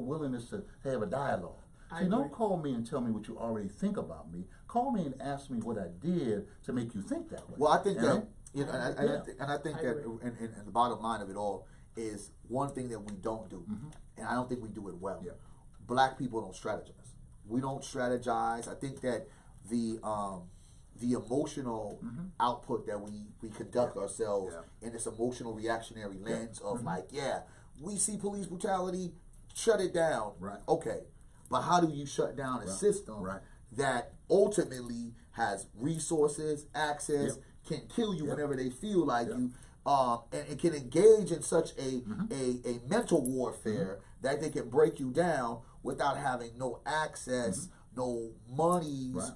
willingness to have a dialogue. So don't call me and tell me what you already think about me. Call me and ask me what I did to make you think that way. Well, I think that, I think that the bottom line of it all is one thing that we don't do, and I don't think we do it well. Black people don't strategize. We don't strategize. I think that the emotional output that we conduct ourselves in this emotional reactionary lens of we see police brutality, shut it down. Okay. But how do you shut down a system that ultimately has resources, access, can kill you whenever they feel like you, and it can engage in such a mental warfare that they can break you down without having no access, no monies,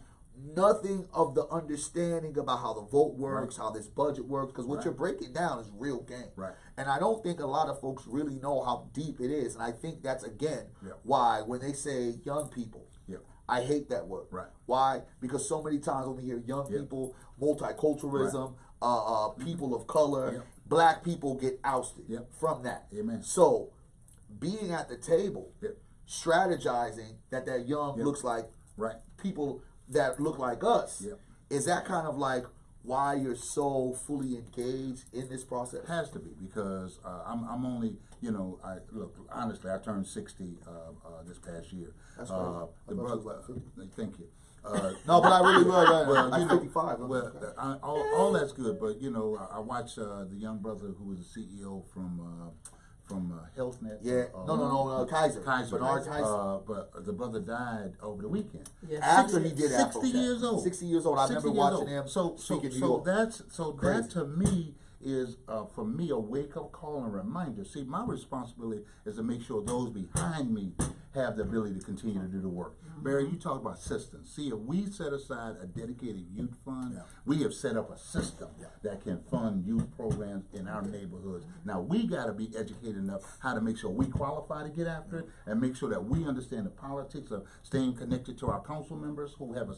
nothing of the understanding about how the vote works, how this budget works, because what you're breaking down is real game. And I don't think a lot of folks really know how deep it is. And I think that's, again, why when they say young people, I hate that word. Why? Because so many times when we hear young people, multiculturalism, people of color, black people get ousted from that. So being at the table, strategizing that young looks like people that look like us, is that kind of like why you're so fully engaged in this process? Has to be, because I'm only, honestly, I turned 60 this past year. That's Thank you. No, but I really will. Well, I'm you know, 55. well, all that's good, but you know, I watched the young brother who was the CEO from HealthNet. Yeah, no, Kaiser. Bernard Kaiser. But the brother died over the weekend. Yeah, After he did 60 years old. 60 years old. I remember watching him. So that to me is for me a wake up call and reminder. See, my responsibility is to make sure those behind me have the ability to continue to do the work. Barry, you talk about systems. See, if we set aside a dedicated youth fund, we have set up a system that can fund youth programs in our neighborhoods. Now, we got to be educated enough how to make sure we qualify to get after it and make sure that we understand the politics of staying connected to our council members who have a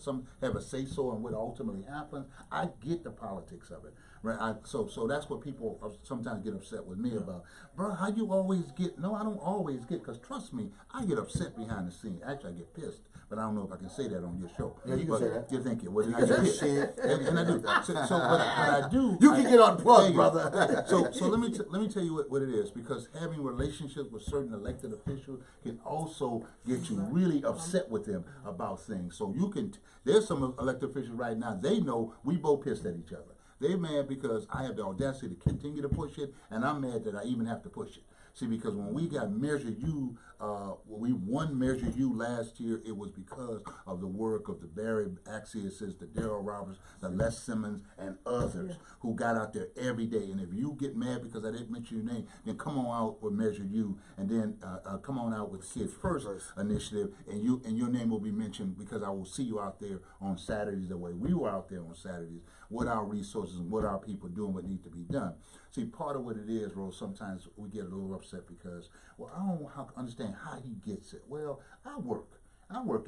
say-so in what ultimately happens. I get the politics of it. Right, so that's what people sometimes get upset with me about. Bro, how you always get? No, I don't always get, because trust me, I get upset behind the scenes. Actually, I get pissed, but I don't know if I can say that on your show. Yeah, you can say that. You think it? Well, I get shit, and I do. But I do. You can get unplugged, brother. So let me tell you what it is, because having relationships with certain elected officials can also get you really upset with them about things. So you can. There's some elected officials right now. They know we both pissed at each other. They mad because I have the audacity to continue to push it, and I'm mad that I even have to push it. See, because when we got Measure U, when we won Measure U last year, it was because of the work of the Barry Accius, the Darrell Roberts, the Les Simmons, and others who got out there every day. And if you get mad because I didn't mention your name, then come on out with Measure U, and then come on out with Kids First initiative, and your name will be mentioned, because I will see you out there on Saturdays the way we were out there on Saturdays, what our resources and what our people doing, what needs to be done. See, part of what it is, Rose, sometimes we get a little upset because, well, I don't understand how he gets it. Well, I work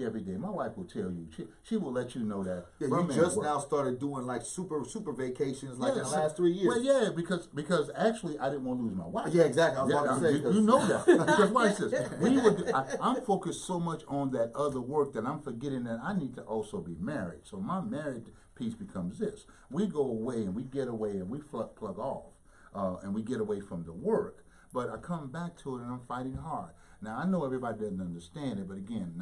every day. My wife will tell you. She will let you know that. Yeah, you just now started doing like super vacations like in the last 3 years. Well, yeah, because actually I didn't want to lose my wife. Yeah, exactly. I was about to say. You know that. Because watch this. I'm focused so much on that other work that I'm forgetting that I need to also be married. So my married piece becomes this. We go away and we get away and we plug off. And we get away from the work. But I come back to it and I'm fighting hard. Now, I know everybody doesn't understand it, but again,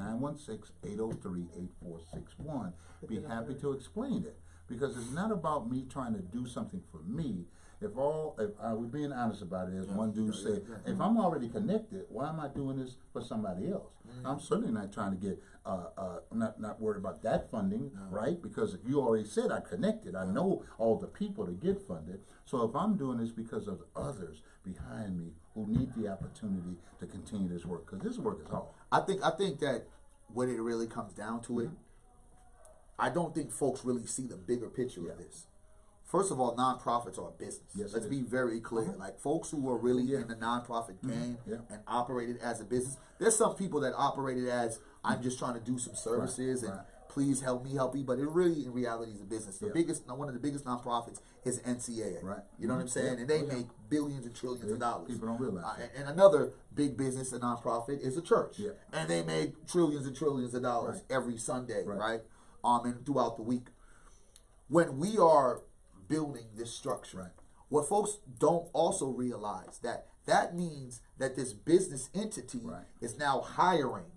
916-803-8461. Be happy to explain it. Because it's not about me trying to do something for me. If we're being honest about it, as one dude said, if I'm already connected, why am I doing this for somebody else? I'm certainly not trying to get, not worried about that funding, right? Because if you already said I connected, I know all the people to get funded. So if I'm doing this because of others behind me who need the opportunity to continue this work, because this work is hard. I think that when it really comes down to it, I don't think folks really see the bigger picture of this. First of all, nonprofits are a business. Yes, let's be very clear. Like folks who are really in the nonprofit game and operated as a business. There's some people that operated as, I'm just trying to do some services and please help me. But it really, in reality, is a business. The one of the biggest nonprofits is NCAA. Right. You know what I'm saying? And they make billions and trillions of dollars. People don't realize that. And another big business, a nonprofit, is a church. Yeah. And they make trillions and trillions of dollars every Sunday, right? And throughout the week. When we are building this structure, what folks don't also realize that means that this business entity is now hiring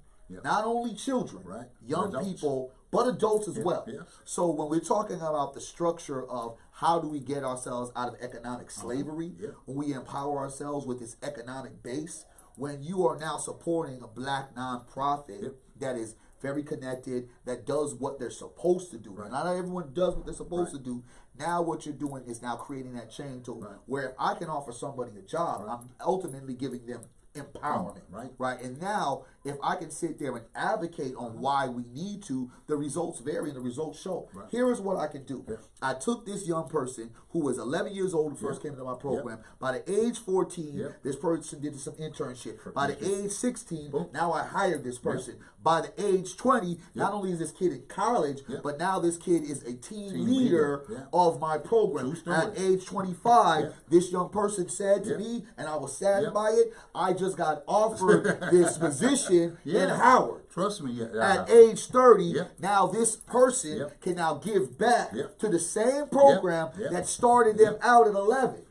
not only children, young people, but adults as well. So when we're talking about the structure of how do we get ourselves out of economic slavery, when we empower ourselves with this economic base, when you are now supporting a black nonprofit that is very connected, that does what they're supposed to do. Not everyone does what they're supposed to do. Now what you're doing is now creating that chain to where if I can offer somebody a job, I'm ultimately giving them empowerment, right? And now, if I can sit there and advocate on why we need to, the results vary and the results show. Here is what I can do. I took this young person who was 11 years old who first came into my program. By the age 14, this person did some internship. By the age 16, now I hired this person. By the age 20, not only is this kid in college, but now this kid is a team leader of my program. At age 25, this young person said to me, and I was saddened by it, I just got offered this position in Howard. Trust me. At age 30, now this person can now give back to the same program that started them out at 11.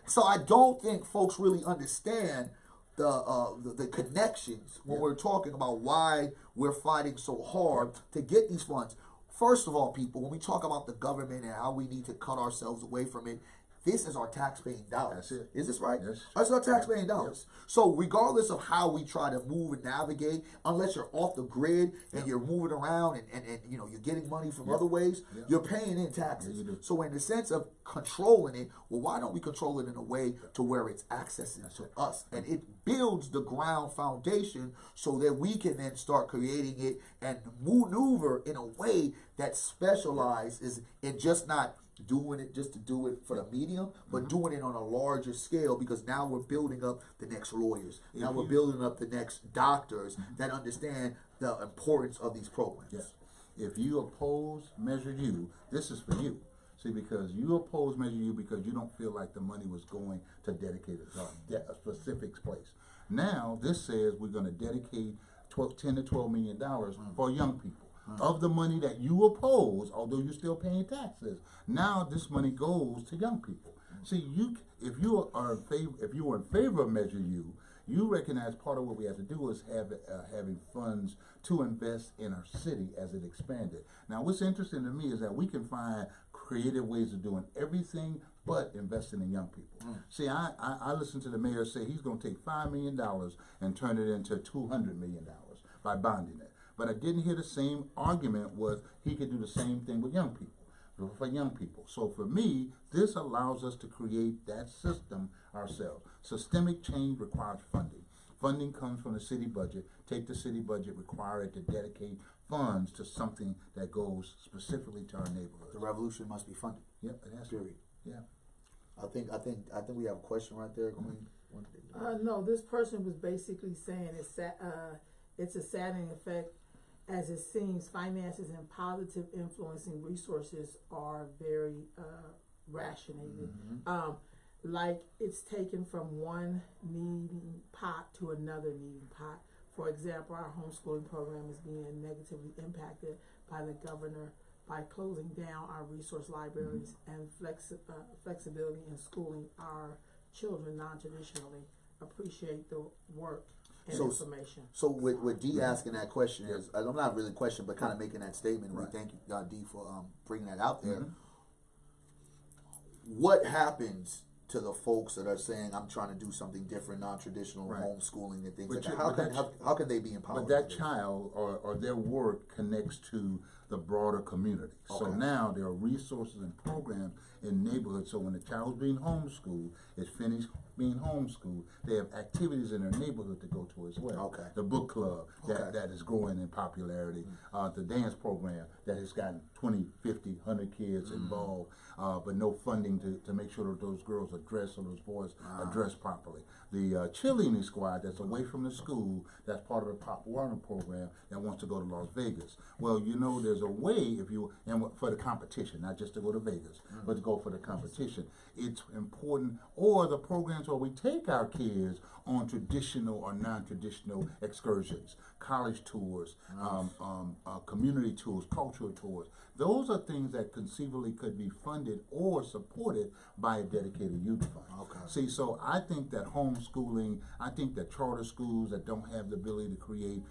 So I don't think folks really understand the connections when we're talking about why we're fighting so hard to get these funds. First of all, people, when we talk about the government and how we need to cut ourselves away from it, this is our tax-paying dollars. That's it. Is this right? Yes. That's our tax-paying dollars. So regardless of how we try to move and navigate, unless you're off the grid and you're moving around and you know you're getting money from other ways, you're paying in taxes. Yeah, you do. So in the sense of controlling it, well, why don't we control it in a way to where it's accessing to us? And it builds the ground foundation so that we can then start creating it and maneuver in a way that specializes in just not doing it just to do it for the medium, but doing it on a larger scale, because now we're building up the next lawyers. Now we're building up the next doctors that understand the importance of these programs. Yes. If you oppose Measure U, this is for you. See, because you oppose Measure U because you don't feel like the money was going to dedicate it to a specific place. Now, this says we're going to dedicate $10 to $12 million for young people. Of the money that you oppose, although you're still paying taxes, now this money goes to young people. See, if you are in favor of Measure U, you recognize part of what we have to do is having funds to invest in our city as it expanded. Now, what's interesting to me is that we can find creative ways of doing everything but investing in young people. See, I listened to the mayor say he's going to take $5 million and turn it into $200 million by bonding it. But I didn't hear the same argument was he could do the same thing with young people, for young people. So for me, this allows us to create that system ourselves. Systemic change requires funding. Funding comes from the city budget. Take the city budget, require it to dedicate funds to something that goes specifically to our neighborhood. The revolution must be funded. Yep, it has to be. Yeah. I think we have a question right there, Queen. No, this person was basically saying it's a saddening effect. As it seems, finances and positive influencing resources are very rationated. Like it's taken from one needing pot to another needing pot. For example, our homeschooling program is being negatively impacted by the governor by closing down our resource libraries and flexibility in schooling our children non-traditionally. Appreciate the work. Information. So with Dee asking that question is, I'm not really a question, but kind of making that statement. We thank you, Dee, for bringing that out there. What happens to the folks that are saying, I'm trying to do something different, non-traditional, homeschooling and things like that? How can they be empowered? But that child or their work connects to the broader community. Okay. So now there are resources and programs in neighborhoods. So when the child's being homeschooled, is finished being homeschooled, they have activities in their neighborhood to go to as well. Okay. The book club that is growing in popularity, the dance program that has gotten 20, 50, 100 kids involved, but no funding to make sure that those girls are dressed or those boys are dressed properly. The cheerleading squad that's away from the school, that's part of the Pop Warner program that wants to go to Las Vegas. Well, you know, there's a way for the competition, not just to go to Vegas, but to go for the competition. It's important, or the programs where we take our kids on traditional or non-traditional excursions, college tours, community tours, cultural tours. Those are things that conceivably could be funded or supported by a dedicated youth fund. Okay. See, so I think that homeschooling, I think that charter schools that don't have the ability to create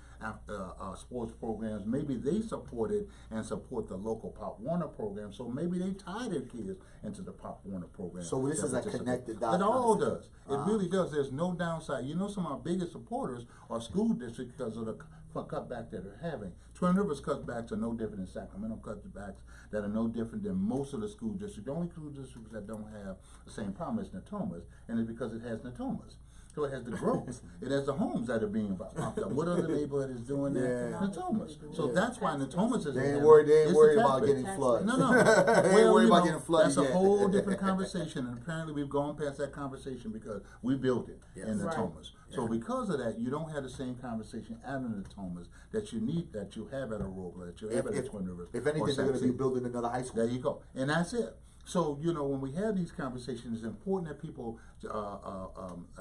sports programs, maybe they support it and support the local Pop Warner program. So maybe they tie their kids into the Pop Warner program. So this is a connected dot. It all does. It really does. There's no downside. You know, some of our biggest supporters are school districts because of the cutback that they're having. Twin Rivers cutbacks are no different than Sacramento cutbacks that are no different than most of the school districts. The only school districts that don't have the same problem is Natomas, and it's because it has Natomas. So it has the growth. It has the homes that are being popped up. What other neighborhood is doing that? Natomas. So that's why Natomas is. They ain't worried about getting flooded. No. They ain't worried about getting flooded. That's a whole different conversation, and apparently we've gone past that conversation because we built it in Natomas. So because of that, you don't have the same conversation at the Natomas that you have at Aurora, that you have at Twin Rivers. If anything, they're going to be building another high school. There you go, and that's it. So, you know, when we have these conversations, it's important that people,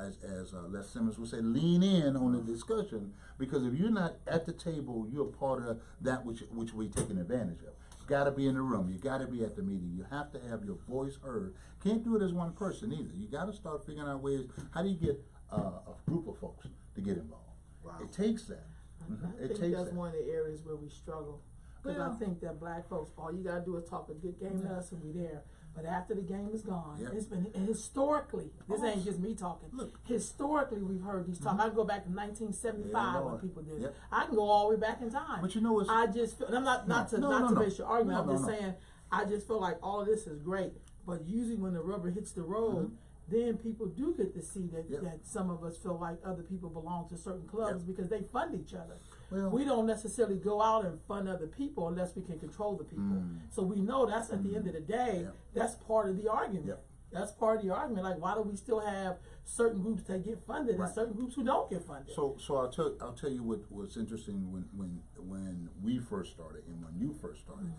as Les Simmons would say, lean in on the discussion, because if you're not at the table, you're part of that which we're taking advantage of. You got to be in the room. You got to be at the meeting. You have to have your voice heard. Can't do it as one person either. You got to start figuring out ways. How do you get a group of folks to get involved. Wow. It takes that. I think that's one of the areas where we struggle. Because I think that black folks, all you gotta do is talk a good game to us and we there. But after the game is gone, it's been historically. This ain't just me talking. Look, historically, we've heard these talk. I can go back to 1975 when people did it. I can go all the way back in time. But you know, I just feel, and I'm not to base your argument. I'm just saying. I just feel like all of this is great, but usually when the rubber hits the road, then people do get to see that that some of us feel like other people belong to certain clubs because they fund each other. Well, we don't necessarily go out and fund other people unless we can control the people. So we know that's at the end of the day, that's part of the argument. That's part of the argument. Like, why do we still have certain groups that get funded and certain groups who don't get funded? So I'll tell you what's interesting when we first started and when you first started.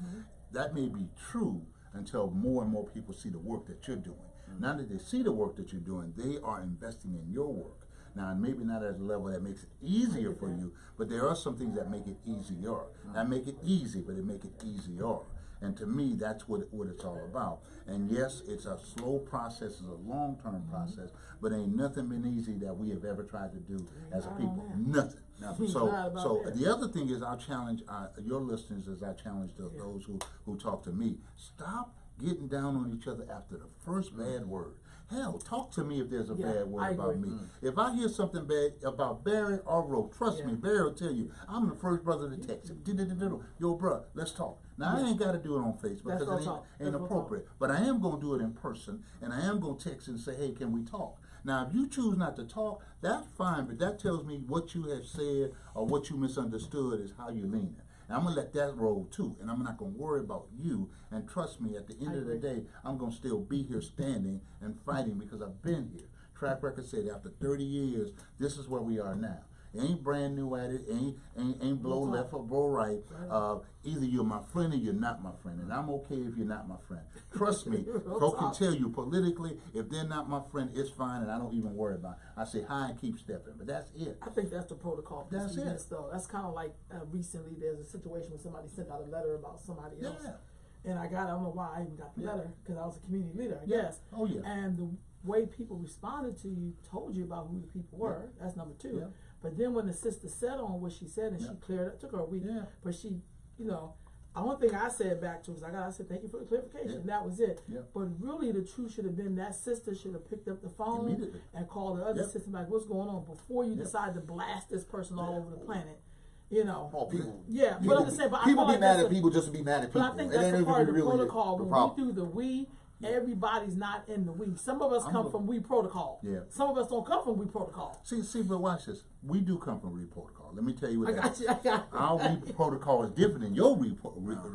That may be true until more and more people see the work that you're doing. Now that they see the work that you're doing, they are investing in your work. Now, maybe not at a level that makes it easier for you, but there are some things that make it easier. That make it easy, but it make it easier. And to me, that's what it's all about. And yes, it's a slow process, it's a long-term process, but ain't nothing been easy that we have ever tried to do as a people. Nothing. So the other thing is, I'll challenge your listeners as I challenge those who talk to me. Stop getting down on each other after the first bad word. Hell, talk to me if there's a bad word about me. If I hear something bad about Barry or Ro, trust me, Barry will tell you, I'm the first brother to text him. Yo, bro, let's talk. Now, I ain't got to do it on Facebook because it ain't appropriate. But I am going to do it in person, and I am going to text and say, hey, can we talk? Now, if you choose not to talk, that's fine, but that tells me what you have said or what you misunderstood is how you're leaning. And I'm going to let that roll too, and I'm not going to worry about you. And trust me, at the end of the day, I'm going to still be here standing and fighting because I've been here. Track record said after 30 years, this is where we are now. Ain't brand new at it, ain't blow left or blow right. Either you're my friend or you're not my friend, and I'm okay if you're not my friend. Trust me, folks can tell you politically, if they're not my friend, it's fine, and I don't even worry about it. I say hi and keep stepping, but that's it. I think that's the protocol. That's it. Though. That's kind of like recently there's a situation where somebody sent out a letter about somebody else. And I don't know why I even got the letter, because I was a community leader, I guess. Oh, yeah. And the way people responded to you told you about who the people were. That's number two. But then when the sister said on what she said, and she cleared it, took her a week, but she, one thing I said back to her was, I said, thank you for the clarification. That was it. But really, the truth should have been that sister should have picked up the phone and called the other sister, like, what's going on, before you decide to blast this person all over the planet. People. But I'm just saying, but people I feel be mad at people just to be mad at people. But I think that's a part of the protocol. When we do the we, everybody's not in the we. Some of us come from we protocol. Some of us don't come from we protocol. See, but watch this. We do come from we protocol. Let me tell you what I got you. Our we protocol is different than your we protocol.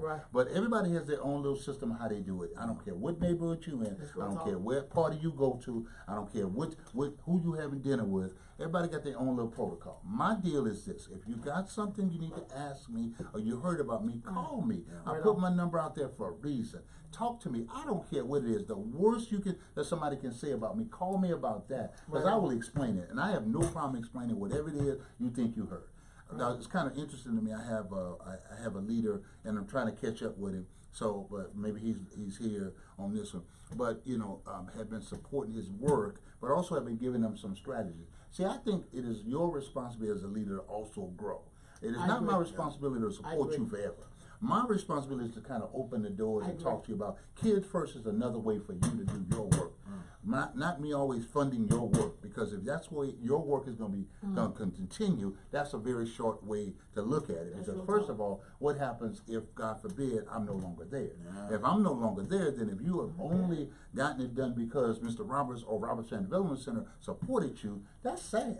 Right. But everybody has their own little system of how they do it. I don't care what neighborhood you in. I don't care what party you go to. I don't care who you having dinner with. Everybody got their own little protocol. My deal is this: if you got something you need to ask me or you heard about me, call me. I put my number out there for a reason. Talk to me. I don't care what it is. The worst that somebody can say about me, call me about that, because I will explain it, and I have no problem explaining whatever it is you think you heard. Now, it's kind of interesting to me. I have a leader, and I'm trying to catch up with him. So, but maybe he's here on this one. But have been supporting his work, but also have been giving him some strategies. See, I think it is your responsibility as a leader to also grow. It is not my responsibility to support you forever. My responsibility is to kind of open the doors and talk to you about kids first is another way for you to do your work. Not me always funding your work, because if that's the way your work is going to be going to continue, that's a very short way to look at it. Because first of all, what happens if, God forbid, I'm no longer there? If I'm no longer there, then if you have only gotten it done because Mr. Roberts or Robertson Development Center supported you, that's sad.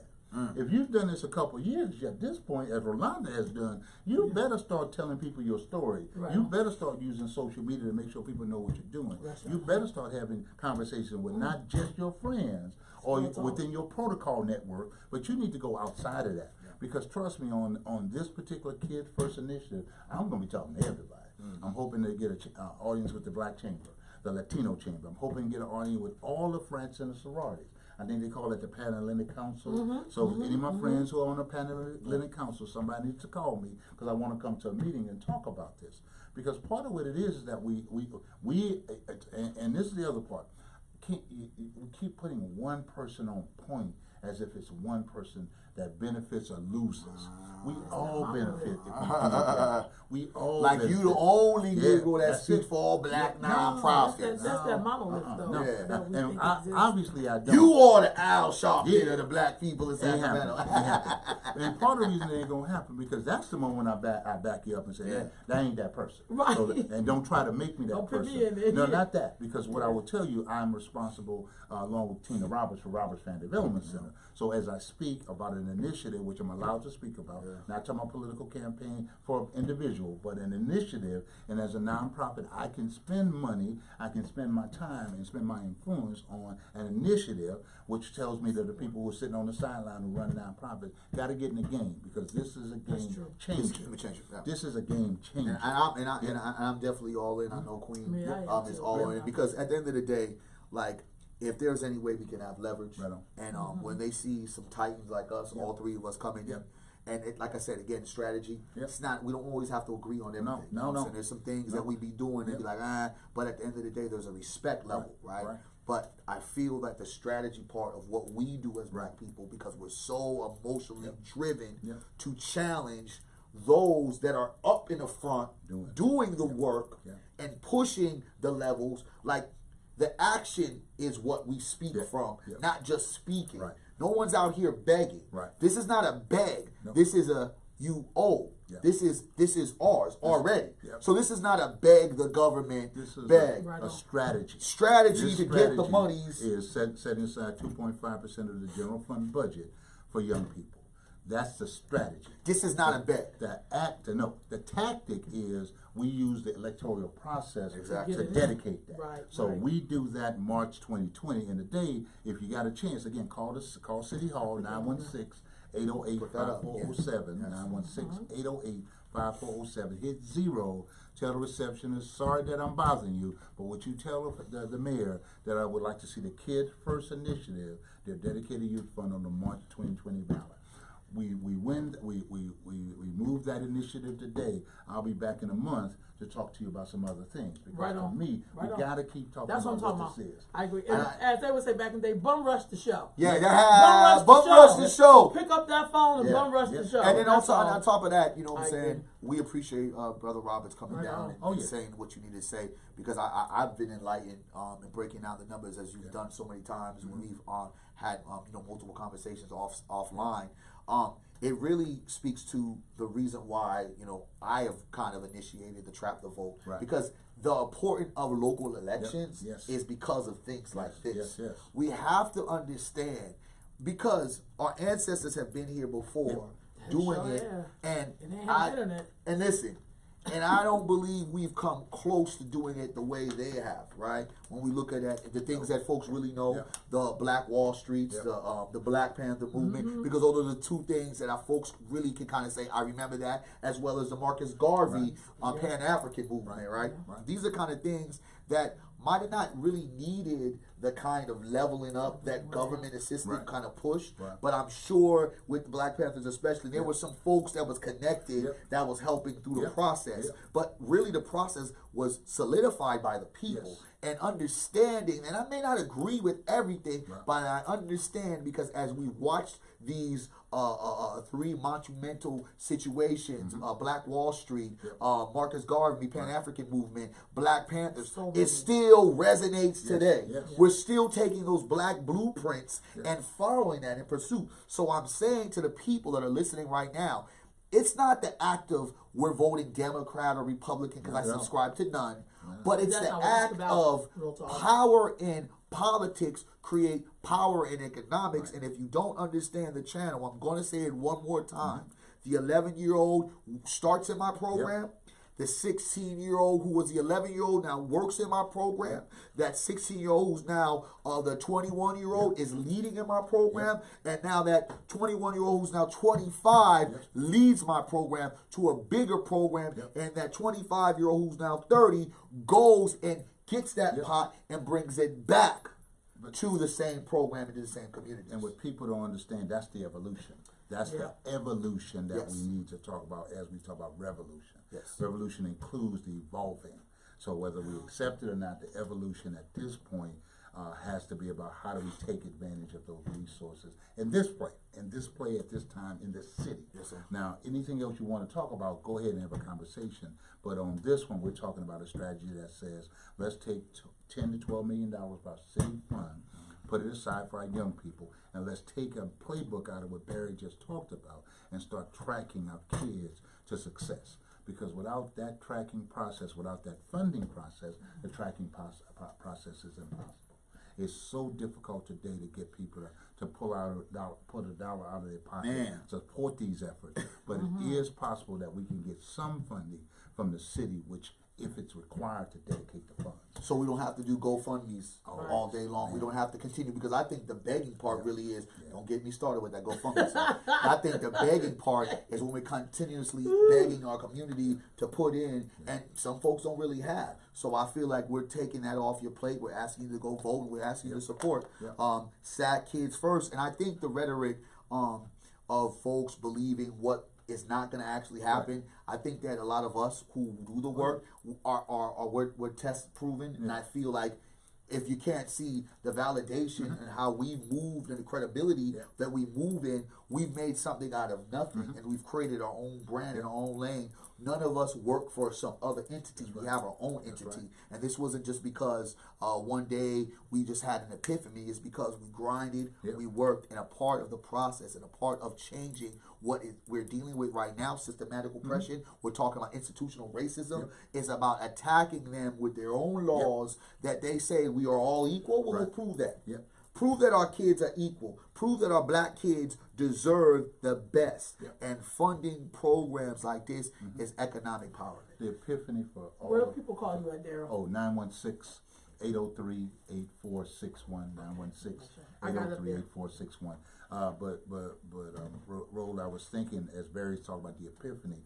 If you've done this a couple of years, at this point, as Rolanda has done, you better start telling people your story. You better start using social media to make sure people know what you're doing. You better start having conversations with not just your friends or within your protocol network, but you need to go outside of that. Because trust me, on this particular Kids First initiative, I'm going to be talking to everybody. I'm hoping to get an audience with the Black Chamber, the Latino Chamber. I'm hoping to get an audience with all the friends and the sororities. I think they call it the Panhellenic Council. So any of my friends who are on the Panhellenic Council, somebody needs to call me, because I want to come to a meeting and talk about this. Because part of what it is that we and this is the other part. we keep putting one person on point as if it's one person that benefits or loses. We all benefit if we do that. We all like benefit. you the only Negro that speaks it. for all black No, nonprofits. That's that monolith, though. No. That we And think obviously I don't. You are the Al Sharpton of the black people in Ain't Sacramento. happening. And part of the reason it ain't gonna happen because that's the moment I back you up and say, that ain't that person. Right. So and don't try to make me that Don't put person. me in there. No, not that. Because what I will tell you, I'm responsible along with Tina Roberts for Roberts Fan Development Center. So as I speak about an initiative, which I'm allowed to speak about, not talking about political campaign for an individual, but an initiative, and as a nonprofit, I can spend money, I can spend my time and spend my influence on an initiative, which tells me that the people who are sitting on the sideline who run nonprofits got to get in the game because this is a game changer. This is a game changer. And I'm definitely all in. I know Queen is all in because at the end of the day, like, if there's any way we can have leverage, and when they see some titans like us, all three of us coming in, and like I said again, strategy. It's not. We don't always have to agree on everything. No. There's some things that we be doing and be like, but at the end of the day, there's a respect level, right? But I feel that the strategy part of what we do as black people, because we're so emotionally driven to challenge those that are up in the front, doing the work and pushing the levels, like. The action is what we speak from, not just speaking. No one's out here begging. This is not a beg. This is a you owe. This is ours already. So this is not a beg the government. This is beg. A strategy. Strategy to get the monies. Is setting aside 2.5% of the general fund budget for young people. That's the strategy. This is not a bet. The tactic is we use the electoral process to dedicate that. So we do that March 2020. And today, if you got a chance, again, call City Hall, 916-808-5407, 916-808-5407. Hit 0. Tell the receptionist, sorry that I'm bothering you, but would you tell the mayor that I would like to see the Kid First Initiative, their dedicated youth fund on the March 2020 ballot. We moved that initiative today. I'll be back in a month to talk to you about some other things. Because for me, we got to keep talking about what this is. I agree. And as they would say back in the day, bum rush the show. Bum rush the show. Pick up that phone and bum rush the show. And then also on top of that, you know what I'm saying, we appreciate Brother Roberts coming down and saying what you need to say, because I've been enlightened in breaking down the numbers as you've done so many times when we've had multiple conversations offline. It really speaks to the reason why I have kind of initiated the Trap the Vote, because the importance of local elections is because of things like this. We have to understand, because our ancestors have been here before doing it, and listen. And I don't believe we've come close to doing it the way they have, right? When we look at that, the things that folks really know, the Black Wall Streets, the Black Panther movement, because those are the two things that our folks really can kind of say, I remember that, as well as the Marcus Garvey Pan-African movement, right? These are kind of things that might have not really needed the kind of leveling up that government assisted kind of pushed. But I'm sure with the Black Panthers especially, there were some folks that was connected that was helping through the process. But really the process was solidified by the people. And understanding, and I may not agree with everything, but I understand, because as we watched these three monumental situations, Black Wall Street, Marcus Garvey, Pan-African movement, Black Panthers, it still resonates today. We're still taking those black blueprints and following that in pursuit. So I'm saying to the people that are listening right now, it's not the act of we're voting Democrat or Republican because I subscribe to none, but it's the act of power in politics create power in economics. And if you don't understand the channel, I'm going to say it one more time. The 11-year-old starts in my program. The 16-year-old who was the 11-year-old now works in my program. That 16-year-old who's now the 21-year-old is leading in my program. And now that 21-year-old who's now 25 leads my program to a bigger program. And that 25-year-old who's now 30 goes and gets that pot and brings it back to the same program and to the same community. And what people don't understand, that's the evolution. That's the evolution that we need to talk about as we talk about revolution. Revolution includes the evolving. So whether we accept it or not, the evolution at this point has to be about how do we take advantage of those resources in this play at this time in this city. Yes, sir. Now, anything else you want to talk about, go ahead and have a conversation. But on this one, we're talking about a strategy that says, let's take $10 to $12 million by city fund, put it aside for our young people, and let's take a playbook out of what Barry just talked about and start tracking our kids to success. Because without that tracking process, without that funding process, the tracking process is impossible. It's so difficult today to get people to put a dollar out of their pocket to support these efforts. But it is possible that we can get some funding from the city, which, if it's required, to dedicate the funds. So we don't have to do GoFundMe's all day long. We don't have to continue, because I think the begging part really is, don't get me started with that GoFundMe side. I think the begging part is when we're continuously begging our community to put in, and some folks don't really have. So I feel like we're taking that off your plate. We're asking you to go vote, and we're asking you to support SAC Kids First. And I think the rhetoric of folks believing what is not going to actually happen. I think that a lot of us who do the work we're test proven, and I feel like if you can't see the validation and how we've moved and the credibility that we move in, we've made something out of nothing, and we've created our own brand and our own lane. None of us work for some other entity. We have our own entity. And this wasn't just because one day we just had an epiphany. It's because we grinded, we worked, and a part of the process and a part of changing what we're dealing with right now, systematic oppression. We're talking about institutional racism. Is about attacking them with their own laws that they say we are all equal. Well, we'll prove that. Prove that our kids are equal. Prove that our black kids deserve the best. And funding programs like this is economic power. The epiphany for all. Where do people call you at, Daryl? Oh, 916-803-8461. 916-803-8461. Roll, I was thinking, as Barry's talking about the epiphany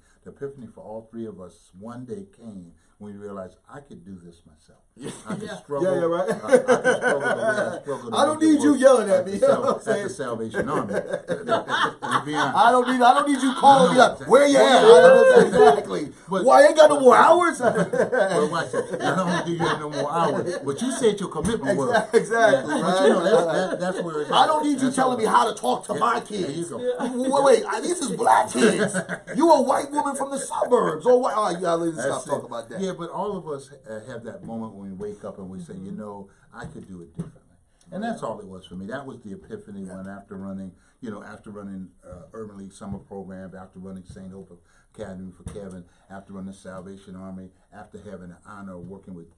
for all three of us one day came when we realized I could do this myself. I could struggle. Right. I could struggle the way I struggled. I don't need you yelling at me. At the Salvation Army. I don't need you calling me up. Where you at? Exactly. Why ain't got no more hours? Well, watch that. Not only do you have no more hours, but you said your commitment was. Exactly. Yeah. But you know, that's where it's at. I don't need you telling me how to talk to my kids. Wait, these is black kids. You a white woman from the suburbs. Or what? Oh, let's stop talking about that. Yeah, but all of us have that moment when we wake up and we say, you know, I could do it differently. And that's all it was for me. That was the epiphany when after running Urban League Summer Program, after running St. Hope Academy for Kevin, after running the Salvation Army, after having the honor of working with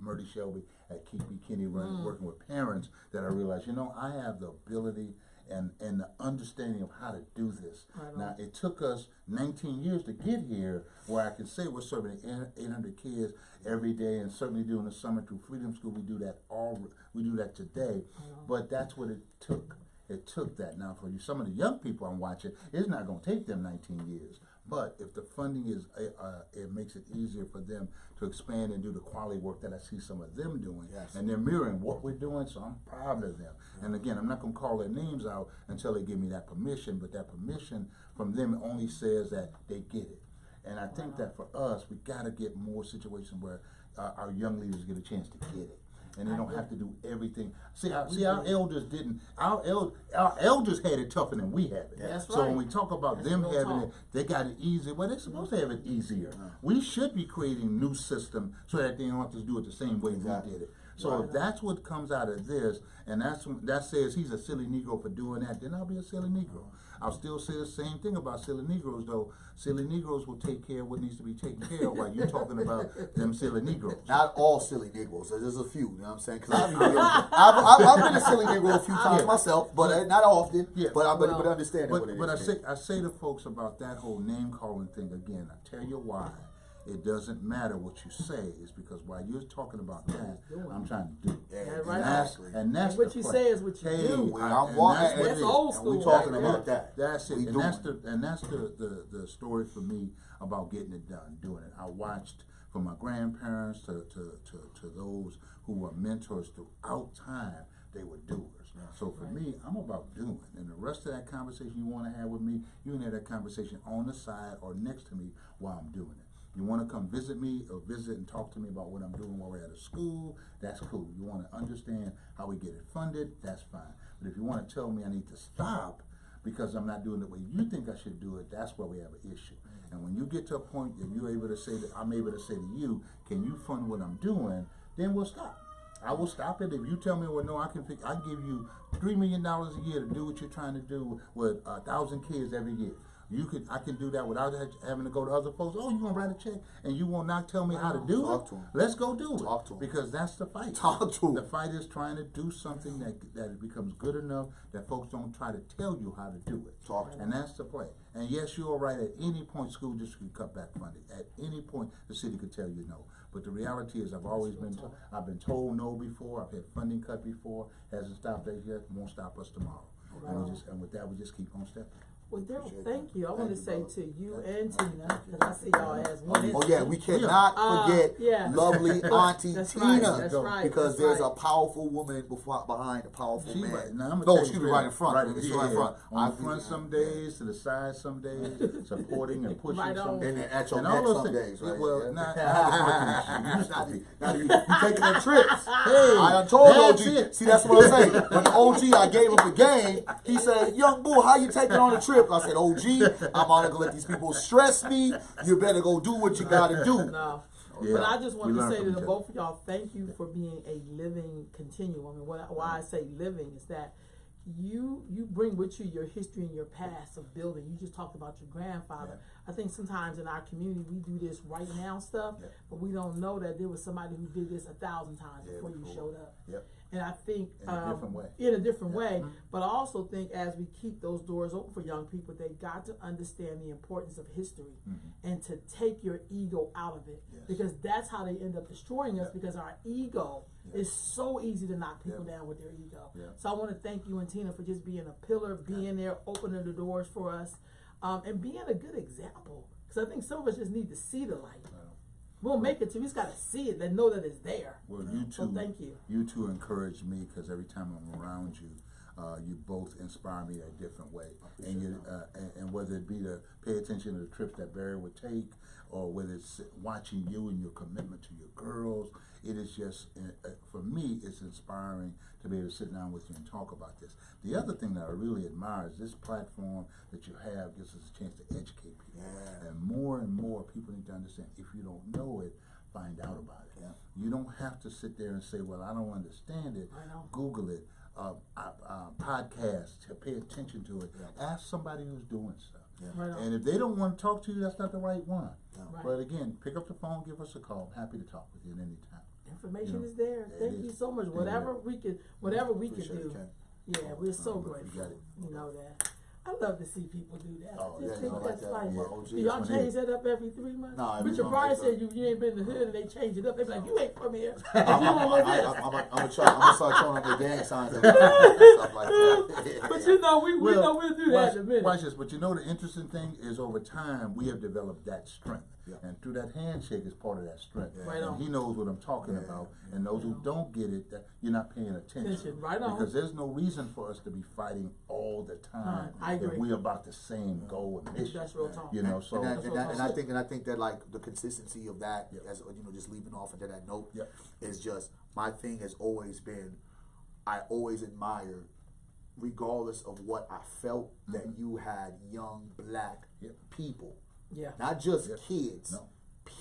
Murdy Shelby at Keep Me Kinney, working with parents, that I realized, you know, I have the ability and the understanding of how to do this. Now, it took us 19 years to get here where I can say we're serving 800 kids every day, and certainly during the summer through Freedom School, we do that today. But that's what it took. It took that. Now, for some of the young people I'm watching, it's not going to take them 19 years. But if the funding is, it makes it easier for them to expand and do the quality work that I see some of them doing. And they're mirroring what we're doing, so I'm proud of them. And again, I'm not going to call their names out until they give me that permission, but that permission from them only says that they get it. And I think that for us, we got to get more situations where our young leaders get a chance to get it. And they don't have to do everything. Our elders didn't. Our elders had it tougher than we have it. So when we talk about them having it, they got it easier. Well, they're supposed to have it easier. We should be creating a new system so that they don't have to do it the same way we did it. So if that's what comes out of this, and that says he's a silly Negro for doing that, then I'll be a silly Negro. I'll still say the same thing about silly Negroes, though. Silly Negroes will take care of what needs to be taken care of while you're talking about them silly Negroes. Not all silly Negroes. There's a few, you know what I'm saying? Because I've been a silly Negro a few times myself, but not often. But understanding what it is. But I say to folks about that whole name-calling thing again, I tell you why. It doesn't matter what you say. It's because while you're talking about that, I'm trying to do it. And that's what you say is what you do. That's old school. We're talking about that. That's it. And that's the story for me about getting it done, doing it. I watched from my grandparents to those who were mentors throughout time. They were doers. So for me, I'm about doing. And the rest of that conversation you want to have with me, you can have that conversation on the side or next to me while I'm doing it. You want to come visit me or visit and talk to me about what I'm doing while we're at a school, that's cool. You want to understand how we get it funded, that's fine. But if you want to tell me I need to stop because I'm not doing it the way you think I should do it, that's where we have an issue. And when you get to a point that you're able to say that I'm able to say to you, can you fund what I'm doing, then we'll stop. I will stop it if you tell me, well, no, I can give you $3 million a year to do what you're trying to do with 1,000 kids every year. I can do that without having to go to other folks. Oh, you're gonna write a check and you will not tell me how to do it. Let's go do it. Talk to him. Because that's the fight. Talk to him. The fight is trying to do something that becomes good enough that folks don't try to tell you how to do it. Talk to him. And that's the play. And yes, you are right. At any point, school district can cut back funding. At any point, the city could tell you no. But the reality is, I've been told no before. I've had funding cut before. Hasn't stopped us yet. Won't stop us tomorrow. And with that, we just keep on stepping. Well, Daryl, thank you. I want to say to you and Tina, because I see y'all as one. Oh yeah, we cannot forget lovely Auntie Tina, That's right. Because there's a powerful woman behind a powerful man. Right. Now, right in front. Right in front. On the front some days, to the side some days, supporting and pushing some days. And then at your and neck all some things. days, right? Well, now you taking them trips. Hey, I done told that's OG. it. See, that's what I'm saying. When OG, I gave him the game. He said, "Young bull, how you taking on the trip?" I said, "OG, I'm not gonna let these people stress me. You better go do what you gotta do." No. Yeah, but I just want to say to the other. both of y'all, thank you for being a living continuum. And why I say living is that you bring with you your history and your past of building. You just talked about your grandfather. Yeah. I think sometimes in our community we do this right now stuff, but we don't know that there was somebody who did this 1,000 times before you showed up. Yep. And I think in a different way. In a different way. But I also think as we keep those doors open for young people, they got to understand the importance of history and to take your ego out of it. Yes. Because that's how they end up destroying us, because our ego is so easy to knock people down with their ego. So I want to thank you and Tina for just being a pillar, being there, opening the doors for us, and being a good example. Because I think some of us just need to see the light. We'll make it to. We just gotta see it and know that it's there. Well, you two. So thank you. You two encourage me, because every time I'm around you, you both inspire me a different way. And whether it be to pay attention to the trips that Barry would take, or whether it's watching you and your commitment to your girls, it is just, for me, it's inspiring to be able to sit down with you and talk about this. The other thing that I really admire is this platform that you have gives us a chance to educate people. Yeah. And more people need to understand, if you don't know it, find out about it. Yeah. You don't have to sit there and say, well, I don't understand it. Google it. Podcast, to pay attention to it. Yeah. Ask somebody who's doing stuff. Yeah. And if they don't want to talk to you, that's not the right one. Yeah. But again, pick up the phone, give us a call. I'm happy to talk with you at any time. Information is there. Thank you so much. Whatever we can do. Yeah, we're so grateful. You know that. I love to see people do that. I just think that's like, do y'all change that up every 3 months? No, Richard Pryor said you ain't been in the hood and they change it up. They be like, you ain't from here. I'm gonna start showing up the gang signs and stuff like that. But you know, we know we'll do that in a minute. Watch this. But you know, the interesting thing is, over time, we have developed that strength. Yeah. And through that handshake is part of that strength. Yeah. Right on. And he knows what I'm talking about. And those who don't get it, that you're not paying attention. Right on. Because there's no reason for us to be fighting all the time. I agree. If we're about the same goal and mission. That's real talk. You know, so and I think that like the consistency of that, as you know, just leaving off into that note, is just, my thing has always been, I always admired, regardless of what I felt, that you had young black people. Yeah. Not just kids,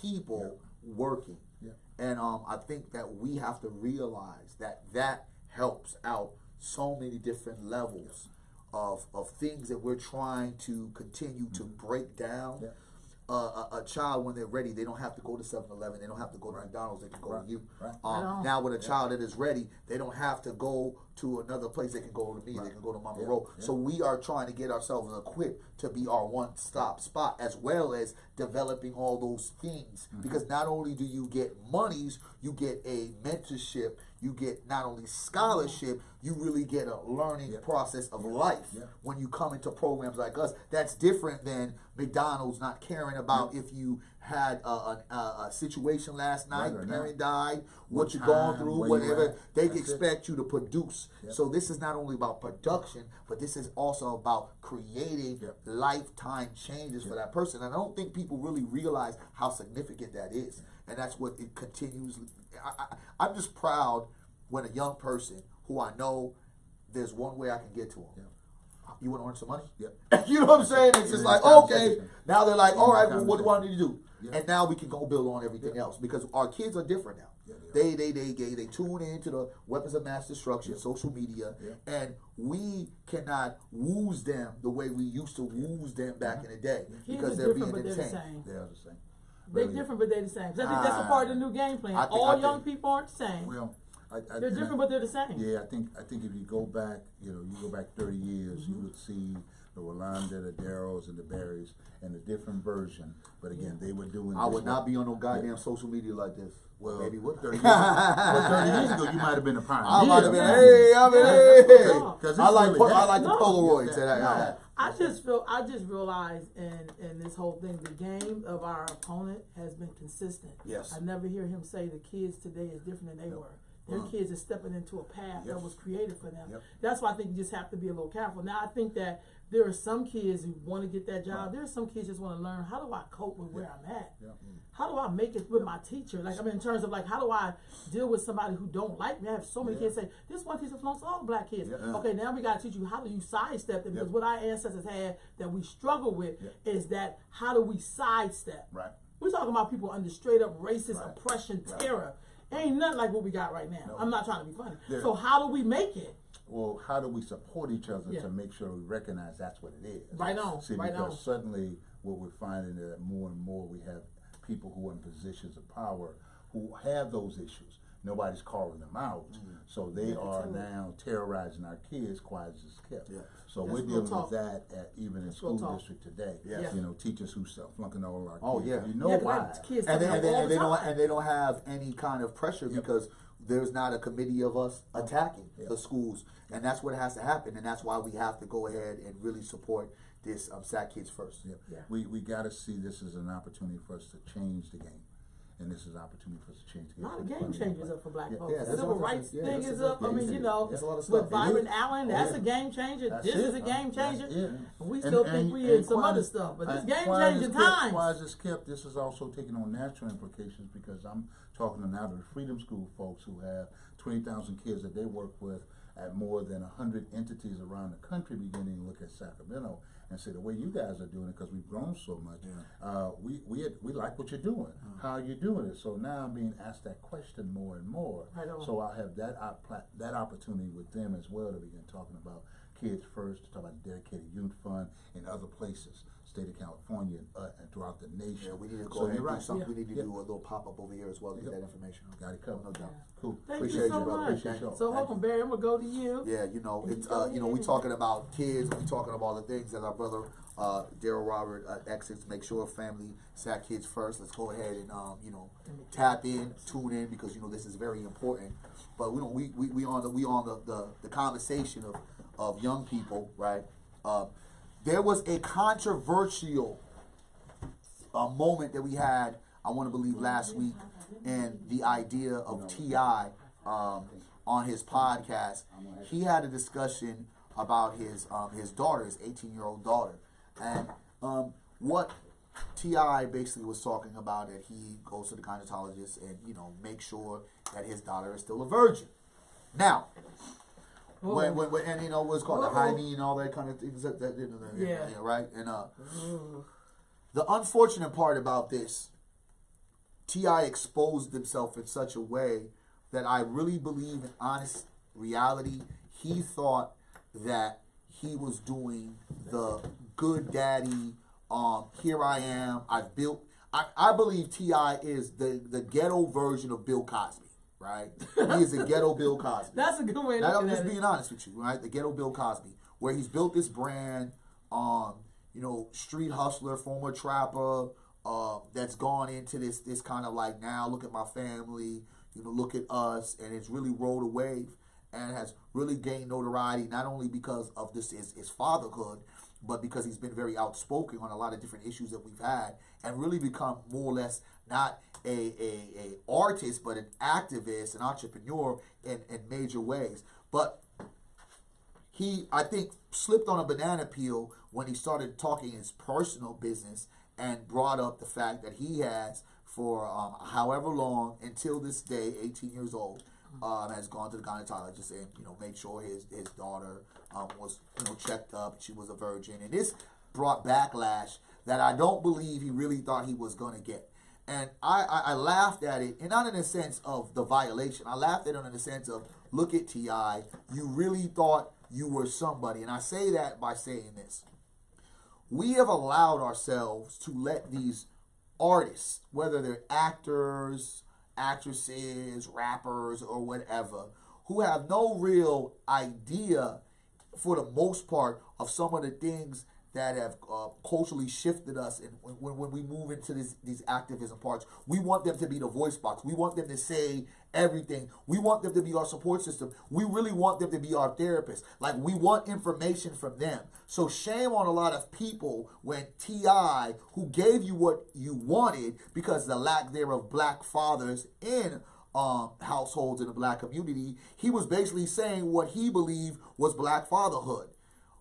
people working. Yeah. And I think that we have to realize that helps out so many different levels of things that we're trying to continue to break down. Yeah. A child, when they're ready, they don't have to go to 7-Eleven, they don't have to go to McDonald's, they can go to you. Right. Now with a child that is ready, they don't have to go to another place, they can go to me, they can go to Mama Rowe. So we are trying to get ourselves equipped to be our one-stop spot, as well as developing all those things. Because not only do you get monies, you get a mentorship, you get not only scholarship, you really get a learning process of life when you come into programs like us. That's different than McDonald's not caring about if you had a situation last night, parent died, what you're going through, whatever. They expect you to produce. So this is not only about production, but this is also about creating lifetime changes for that person. And I don't think people really realize how significant that is. And that's what it continues. I'm just proud when a young person who I know there's one way I can get to them. You want to earn some money? You know what I'm saying? It's just like, okay. Now they're like, all right, well, what do I need to do? And now we can go build on everything else because our kids are different now. They tune into the weapons of mass destruction, social media, and we cannot wooze them the way we used to wooze them back in the day because they're being insane. They're the same. They're different, but they're the same. I think that's a part of the new game plan. All young people aren't the same. Well, they're different, but they're the same. Yeah, I think if you go back, you go back 30 years, you would see the Rolanda, the Darrows, and the Barrys, and a different version. But again, they were doing. I would not be on no goddamn social media like this. Well, maybe would. 30 years ago, you might have been a pioneer. I might have been. I like the Polaroids that I had. I just realized in this whole thing, the game of our opponent has been consistent. Yes. I never hear him say the kids today is different than they were. Their kids are stepping into a path that was created for them. That's why I think you just have to be a little careful. Now, I think that there are some kids who want to get that job. There are some kids just want to learn, how do I cope with where I'm at? How do I make it with my teacher? Like, I mean, in terms of like, how do I deal with somebody who don't like me? I have so many kids say, this one teacher belongs to all black kids. Okay, now we got to teach you, how do you sidestep it? Because what our ancestors had that we struggle with is that, how do we sidestep? We're talking about people under straight up racist oppression, terror. Ain't nothing like what we got right now. I'm not trying to be funny. So how do we make it? Well, how do we support each other to make sure we recognize that's what it is? Right on. See, because suddenly what we're finding is that more and more we have people who are in positions of power who have those issues. Nobody's calling them out. So they are now terrorizing our kids, quiet as it's kept. So we're dealing with that even in school district today. You know, teachers who flunking all our kids. You know why. And they don't have any kind of pressure because there's not a committee of us attacking the schools. And that's what has to happen. And that's why we have to go ahead and really support this SAC Kids First. We got to see this as an opportunity for us to change the game. And this is an opportunity for us to change the game. A lot of game changers up for black folks. Yeah, the civil rights thing is up. I mean, you know, with Byron Allen, that's a game changer. This is a game changer. We still think we in some other stuff, but this game changing times. Why is this kept? This is also taking on natural implications because I'm talking now to the Freedom School folks who have 20,000 kids that they work with at more than 100 entities around the country, beginning to look at Sacramento and say the way you guys are doing it, because we've grown so much, we like what you're doing. How are you doing it? So now I'm being asked that question more and more. So I'll have that opportunity with them as well to begin talking about Kids First, to talk about the dedicated youth fund in other places, state of California and throughout the nation. We need to go ahead and do something. We need to do a little pop up over here as well to get that information. Got it covered. No doubt. Cool. Thank you so much. So welcome, Barry. I'm gonna go to you. Yeah, you know, it's we talking about kids. We talking about the things that our brother Daryl Robert Accius, make sure family SAC Kids First. Let's go ahead and tap in, tune in, because this is very important. But we on the conversation of young people, right? There was a controversial moment that we had, I want to believe, last week, and the idea of T.I. On his podcast. He had a discussion about his daughter, his 18-year-old daughter, and what T.I. basically was talking about, that he goes to the gynecologist and make sure that his daughter is still a virgin. Now, when what's called the hymen and all that kind of things, right? And the unfortunate part about this, T.I. exposed himself in such a way that I really believe, in honest reality, he thought that he was doing the good daddy. Here I am. I've built. I believe T.I. is the ghetto version of Bill Cosby. Right? He is a ghetto Bill Cosby. That's a good way to look at it. I'm just being honest with you, right? The ghetto Bill Cosby, where he's built this brand, street hustler, former trapper, that's gone into this kind of like, now look at my family, look at us, and it's really rolled a wave and has really gained notoriety, not only because of this his fatherhood, but because he's been very outspoken on a lot of different issues that we've had, and really become more or less not a artist, but an activist, an entrepreneur in major ways. But he, I think, slipped on a banana peel when he started talking his personal business and brought up the fact that he has, for however long, until this day, 18 years old, has gone to the gynecologist and made sure his daughter was checked up. She was a virgin, and this brought backlash that I don't believe he really thought he was going to get. And I laughed at it, and not in the sense of the violation. I laughed at it in the sense of, look at T.I., you really thought you were somebody. And I say that by saying this. We have allowed ourselves to let these artists, whether they're actors, actresses, rappers, or whatever, who have no real idea, for the most part, of some of the things that have culturally shifted us. And when we move into these activism parts, we want them to be the voice box. We want them to say everything. We want them to be our support system. We really want them to be our therapist. Like, we want information from them. So shame on a lot of people when T.I., who gave you what you wanted because the lack thereof black fathers in households in the black community, he was basically saying what he believed was black fatherhood.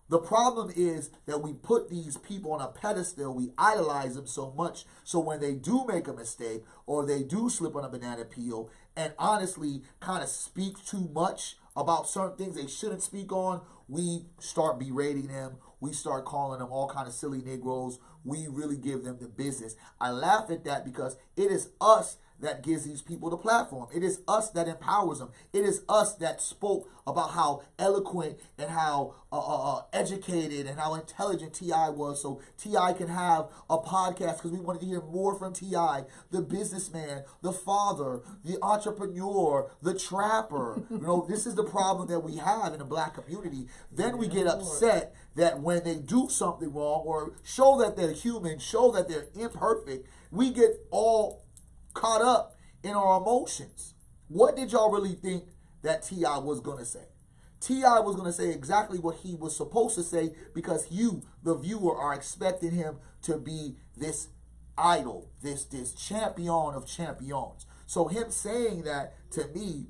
The problem is that we put these people on a pedestal, we idolize them so much, so when they do make a mistake or they do slip on a banana peel and honestly kind of speak too much about certain things they shouldn't speak on, we start berating them, we start calling them all kind of silly Negroes, we really give them the business. I laugh at that because it is us that gives these people the platform. It is us that empowers them. It is us that spoke about how eloquent and how educated and how intelligent T.I. was, so T.I. can have a podcast, because we wanted to hear more from T.I., the businessman, the father, the entrepreneur, the trapper. This is the problem that we have in the black community. Then we get upset that when they do something wrong or show that they're human, show that they're imperfect, we get all caught up in our emotions. What did y'all really think that T.I. was going to say? T.I. was going to say exactly what he was supposed to say, because you, the viewer, are expecting him to be this idol, this champion of champions. So him saying that, to me,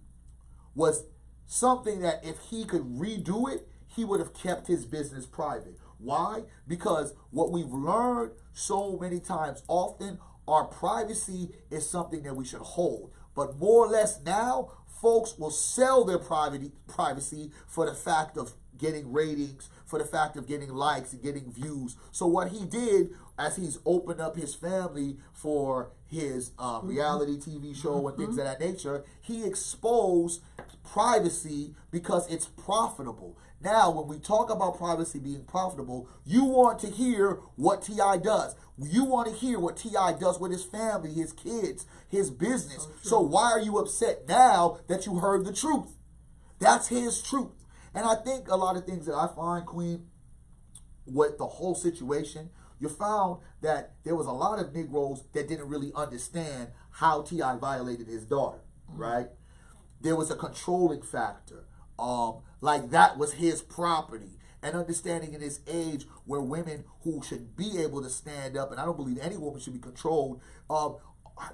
was something that if he could redo it, he would have kept his business private. Why? Because what we've learned so many times, often, our privacy is something that we should hold. But more or less now, folks will sell their privacy for the fact of getting ratings, for the fact of getting likes and getting views. So what he did, as he's opened up his family for his reality TV show and things of that nature, he exposed privacy because it's profitable. Now, when we talk about privacy being profitable, you want to hear what T.I. does. You want to hear what T.I. does with his family, his kids, his business. So why are you upset now that you heard the truth? That's his truth. And I think a lot of things that I find, Queen, with the whole situation, you found that there was a lot of Negroes that didn't really understand how T.I. violated his daughter, right? There was a controlling factor. Like that was his property. And understanding in this age where women who should be able to stand up, and I don't believe any woman should be controlled,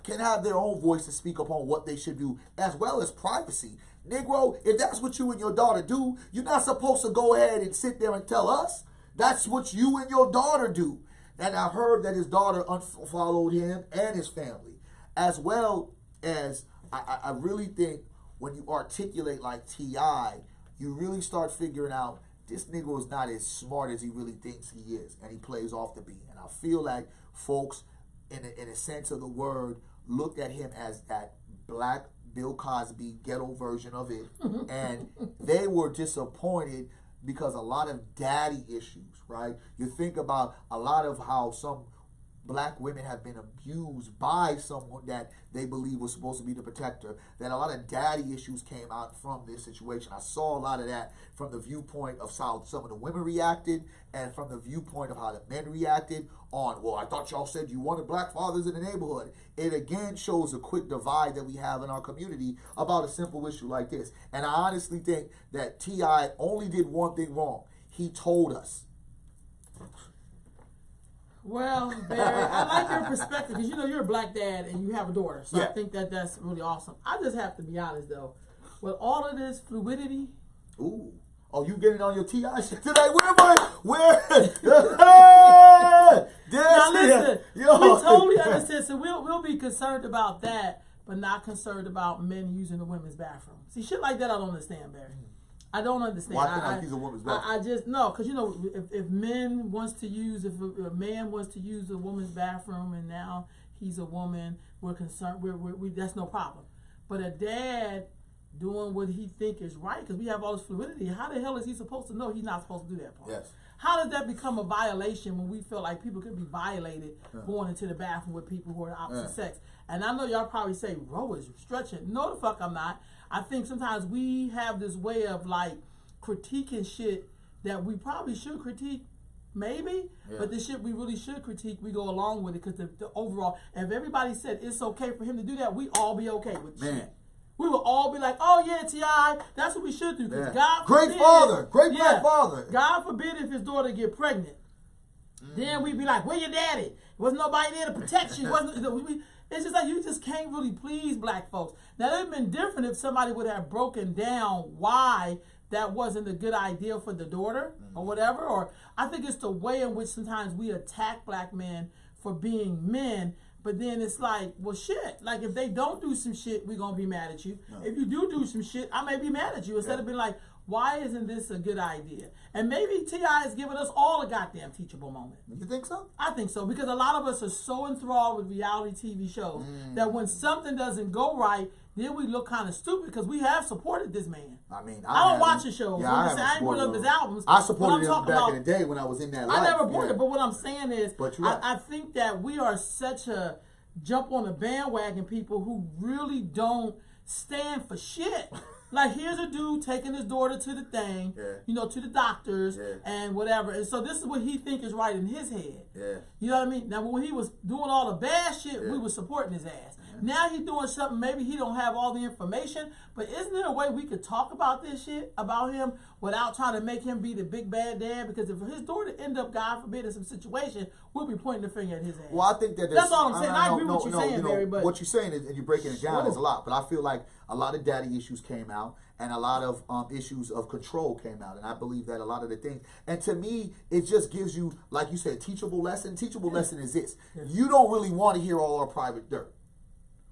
can have their own voice to speak upon what they should do, as well as privacy. Negro, if that's what you and your daughter do, you're not supposed to go ahead and sit there and tell us. That's what you and your daughter do. And I heard that his daughter unfollowed him and his family. As well as, I really think when you articulate like T.I., you really start figuring out this nigga is not as smart as he really thinks he is, and he plays off the beat. And I feel like folks, in a sense of the word, looked at him as that black Bill Cosby ghetto version of it, and they were disappointed because a lot of daddy issues, right? You think about a lot of how some black women have been abused by someone that they believe was supposed to be the protector, that a lot of daddy issues came out from this situation. I saw a lot of that from the viewpoint of how some of the women reacted and from the viewpoint of how the men reacted on, well, I thought y'all said you wanted black fathers in the neighborhood. It again shows a quick divide that we have in our community about a simple issue like this. And I honestly think that T.I. only did one thing wrong. He told us. Well, Barry, I like your perspective because you're a black dad and you have a daughter, so I think that's really awesome. I just have to be honest though, with all of this fluidity. Ooh, oh, you getting on your T.I. shit today? Where? Now listen, we totally understand. So we'll be concerned about that, but not concerned about men using the women's bathroom. See, shit like that I don't understand, Barry. I don't understand. Why can't I use a woman's bathroom? I just no, because if a man wants to use a woman's bathroom and now he's a woman, we're concerned. We that's no problem. But a dad doing what he think is right, because we have all this fluidity. How the hell is he supposed to know he's not supposed to do that part? Yes. How does that become a violation when we feel like people could be violated going into the bathroom with people who are the opposite sex? And I know y'all probably say, Ro is stretching. No, the fuck I'm not. I think sometimes we have this way of like critiquing shit that we probably should critique, maybe, but the shit we really should critique, we go along with it because the overall, if everybody said it's okay for him to do that, we all be okay with shit. We will all be like, oh yeah, T.I., that's what we should do. Because God forbid, black father. God forbid if his daughter get pregnant. Then we'd be like, where your daddy? Wasn't nobody there to protect you. It's just like you just can't really please black folks. Now, it would have been different if somebody would have broken down why that wasn't a good idea for the daughter or whatever. Or I think it's the way in which sometimes we attack black men for being men. But then it's like, well, shit. Like, if they don't do some shit, we're going to be mad at you. No. If you do some shit, I may be mad at you. Instead of being like, why isn't this a good idea? And maybe T.I. has given us all a goddamn teachable moment. You think so? I think so. Because a lot of us are so enthralled with reality TV shows that when something doesn't go right, then we look kind of stupid because we have supported this man. I mean, I don't watch his shows. Yeah, I ain't put up his albums. I supported him back in the day when I was in that life. I never bought it, but what I'm saying is, I think that we are such a jump on the bandwagon people who really don't stand for shit. Like, here's a dude taking his daughter to the thing, to the doctors and whatever. And so this is what he think is right in his head. Yeah. You know what I mean? Now, when he was doing all the bad shit, we were supporting his ass. Now he's doing something, maybe he don't have all the information, but isn't there a way we could talk about this shit, about him, without trying to make him be the big bad dad? Because if his daughter end up, God forbid, in some situation, we'll be pointing the finger at his ass. Well, I think that's all I'm saying. I agree with what you're saying, Barry, but what you're saying is, and you're breaking it down, is a lot. But I feel like a lot of daddy issues came out, and a lot of issues of control came out. And I believe that a lot of the things, and to me, it just gives you, like you said, teachable lesson. Teachable lesson is this. You don't really want to hear all our private dirt.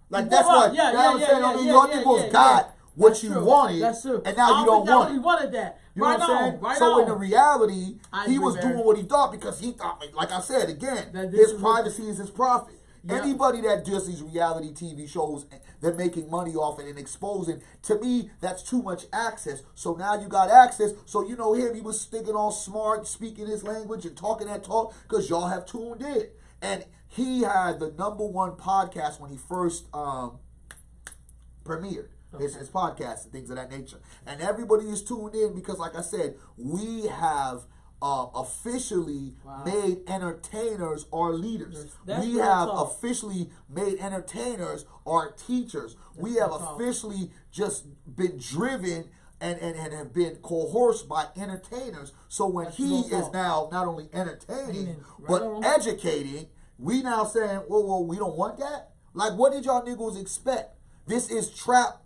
Like, that's what I'm saying. I mean, your niggas got what you wanted, and now you don't want it. He wanted that. You know what I'm saying? So in the reality, he was doing what he thought because he thought, like I said, again, his privacy is his profit. Anybody that does these reality TV shows, they're making money off it and exposing, to me, that's too much access. So now you got access. So you know him, he was thinking all smart, speaking his language and talking that talk because y'all have tuned in. And he had the #1 podcast when he first premiered his podcast and things of that nature. And everybody is tuned in because, like I said, we have officially made entertainers our leaders. We have officially made entertainers our teachers. We have officially just been driven and have been coerced by entertainers. So when he is now not only entertaining, but educating, we now saying, whoa, we don't want that? Like, what did y'all niggas expect? This is trap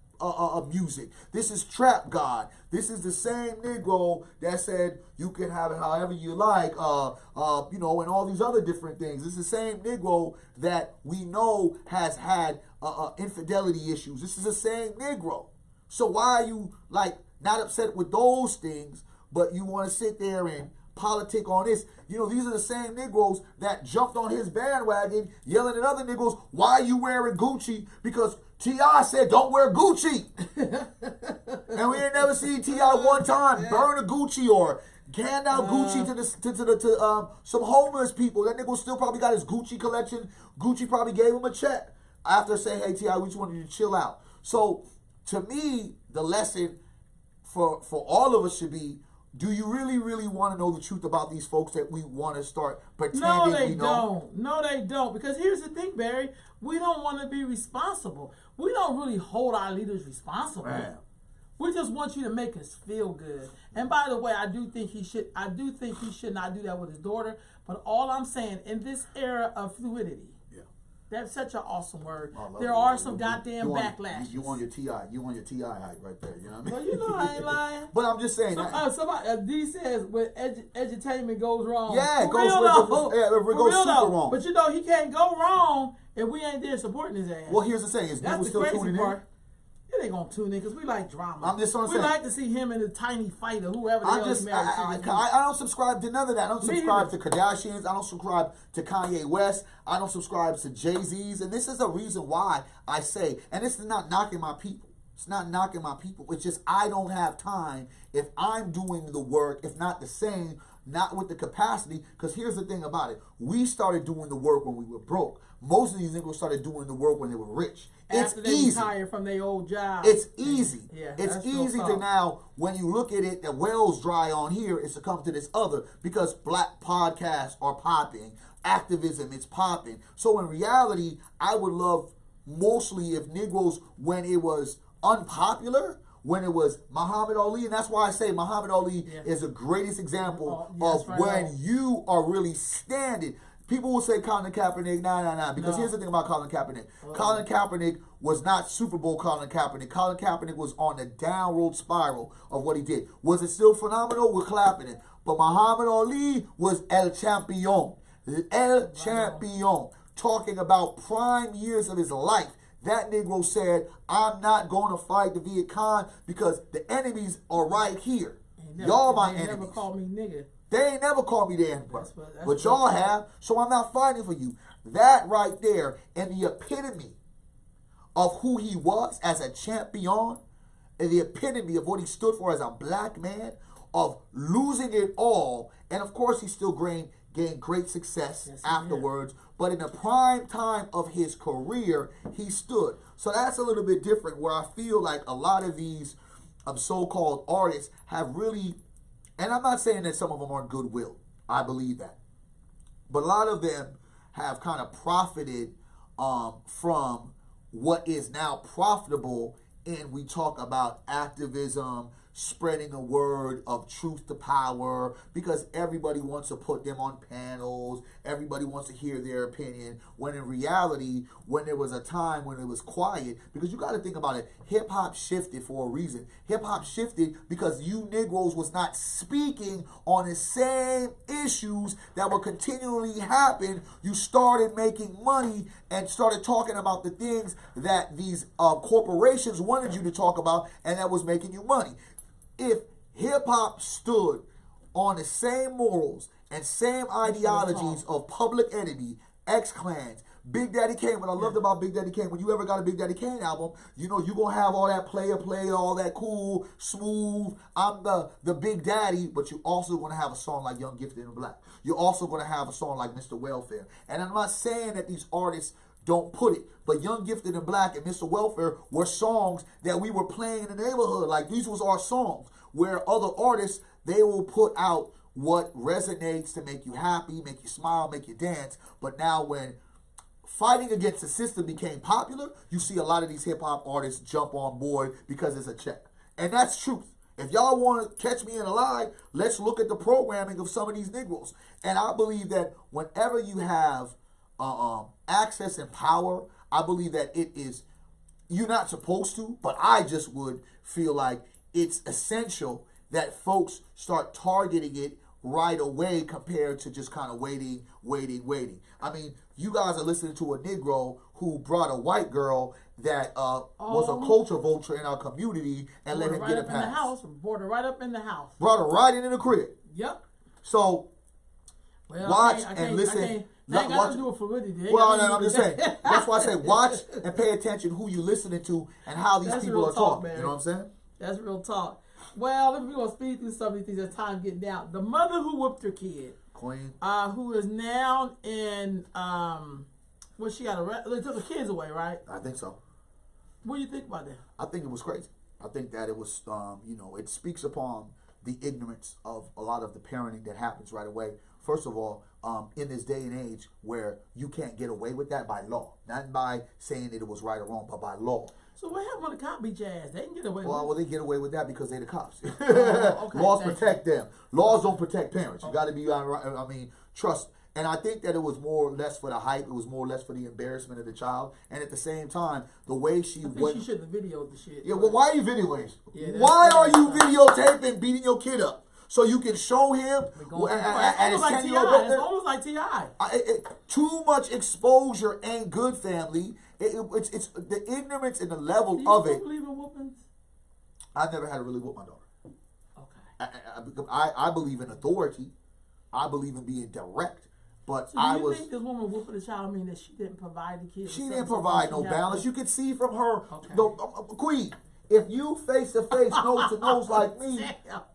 music. This is trap God. This is the same Negro that said you can have it however you like, and all these other different things. This is the same Negro that we know has had infidelity issues. This is the same Negro. So why are you, like, not upset with those things, but you want to sit there and politic on this? You know, these are the same Negroes that jumped on his bandwagon, yelling at other Negroes, why are you wearing Gucci? Because T.I. said, don't wear Gucci. And we ain't never seen T.I. one time burn a Gucci or hand out Gucci to some homeless people. That nigga still probably got his Gucci collection. Gucci probably gave him a check after saying, "Hey T.I., we just wanted you to chill out." So to me, the lesson for all of us should be: do you really want to know the truth about these folks that we want to start pretending No, they we know? don't. No, they don't. Because here's the thing, Barry. We don't want to be responsible. We don't really hold our leaders responsible. Man. We just want you to make us feel good. And by the way, I do think he should not do that with his daughter. But all I'm saying, in this era of fluidity, that's such an awesome word. There are some goddamn backlashes. You on your T.I. You on your T.I. hype right there. You know what I mean? Well, you know I ain't lying. But I'm just saying. Somebody, D says when edutainment goes wrong. Yeah, it goes super wrong. But you know he can't go wrong if we ain't there supporting his ass. Well, here's the thing: is people still tuning in? It ain't gonna tune in because we like drama. I'm just saying. We like to see him in a tiny fight or whoever the hell he married. I don't subscribe to none of that. I don't subscribe to Kardashians. I don't subscribe to Kanye West. I don't subscribe to Jay-Z's. And this is the reason why I say, and this is not knocking my people. It's not knocking my people. It's just I don't have time if I'm doing the work, if not the same, not with the capacity. Because here's the thing about it. We started doing the work when we were broke. Most of these niggas started doing the work when they were rich. After they retired from their old job. It's easy. Yeah, it's easy to now, when you look at it, the well's dry on here, is to come to this other because black podcasts are popping. Activism is popping. So in reality, I would love mostly if Negroes, when it was unpopular, when it was Muhammad Ali, and that's why I say Muhammad Ali is the greatest example of when you are really standing. People will say Colin Kaepernick, nah. Because here's the thing about Colin Kaepernick. Colin Kaepernick was not Super Bowl Colin Kaepernick. Colin Kaepernick was on the downward spiral of what he did. Was it still phenomenal? We're clapping it. But Muhammad Ali was El Champion. El Champion. Talking about prime years of his life. That Negro said, I'm not going to fight the Viet Cong because the enemies are right here. Y'all my enemies. They never called me nigga. They ain't never called me the N-word, but y'all have, so I'm not fighting for you. That right there, and the epitome of who he was as a champion, and the epitome of what he stood for as a black man, of losing it all, and of course he still gained great success afterwards, but in the prime time of his career, he stood. So that's a little bit different, where I feel like a lot of these so-called artists have really... And I'm not saying that some of them aren't goodwill. I believe that. But a lot of them have kind of profited from what is now profitable. And we talk about activism, spreading a word of truth to power, because everybody wants to put them on panels. Everybody wants to hear their opinion. When in reality, when there was a time when it was quiet, because you got to think about it, hip-hop shifted for a reason. Hip-hop shifted because you Negroes was not speaking on the same issues that would continually happen. You started making money and started talking about the things that these corporations wanted you to talk about, and that was making you money. If hip-hop stood on the same morals and same ideologies of Public Enemy, X-Clans, Big Daddy Kane, what I loved about Big Daddy Kane, when you ever got a Big Daddy Kane album, you know you're going to have all that play, all that cool, smooth, I'm the Big Daddy, but you're also going to have a song like Young, Gifted, and Black. You're also going to have a song like Mr. Welfare. And I'm not saying that these artists don't put it, but Young, Gifted, and Black and Mr. Welfare were songs that we were playing in the neighborhood. Like, these was our songs, where other artists, they will put out what resonates to make you happy, make you smile, make you dance. But now when fighting against the system became popular, you see a lot of these hip-hop artists jump on board because it's a check. And that's truth. If y'all want to catch me in a lie, let's look at the programming of some of these Negroes. And I believe that whenever you have access and power, I believe that it is, you're not supposed to, but I just would feel like it's essential that folks start targeting it right away compared to just kind of waiting. I mean, you guys are listening to a Negro who brought a white girl that was a culture vulture in our community and let him get a pass. Brought her right up in the house. Brought her right into the crib. Yep. So, watch and listen. Watch, do it for really. Well, I'm just saying. That's why I say watch and pay attention who you listening to and how these people are talking. Man. You know what I'm saying? That's real talk. Well, if we gonna speed through some of these things as time getting down. The mother who whooped her kid, Queen, who is now in well, she got arrested. They took the kids away, right? I think so. What do you think about that? I think it was crazy. I think that it was, it speaks upon the ignorance of a lot of the parenting that happens right away. First of all, in this day and age where you can't get away with that by law, not by saying that it was right or wrong, but by law. So what happened when the cop be jazzed? They can get away with it. Well, they get away with that because they're the cops. Okay, Laws protect them. Laws don't protect parents. You got to be, trust. And I think that it was more or less for the hype. It was more or less for the embarrassment of the child. And at the same time, the way she went. She should have videoed the shit. Yeah, well, why are you videoing? Why are you videotaping beating your kid up? So you can show him at his 10-year-old birthday. It's almost like T.I. Too much exposure ain't good, family. It's the ignorance and the level of it. Do you believe in whoopings? I've never had to really whoop my daughter. Okay. I believe in authority. I believe in being direct. But so do you think this woman whooping the child mean that she didn't provide the kid? She didn't provide no balance. You can see from her, Queen, if you face to face, nose to nose like me,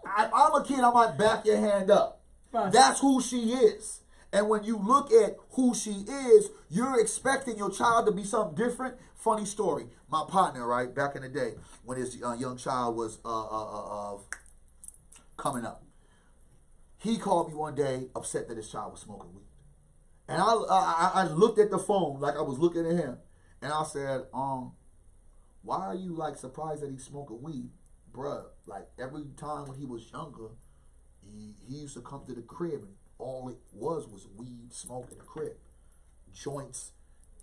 I'm a kid, I might back your hand up. Right. That's who she is. And when you look at who she is, you're expecting your child to be something different. Funny story. My partner, right, back in the day, when his young child was coming up, he called me one day upset that his child was smoking weed. And I looked at the phone like I was looking at him. And I said, why are you like surprised that he's smoking weed? Bruh, like every time when he was younger, he used to come to the crib and all it was weed smoke in the crib. Joints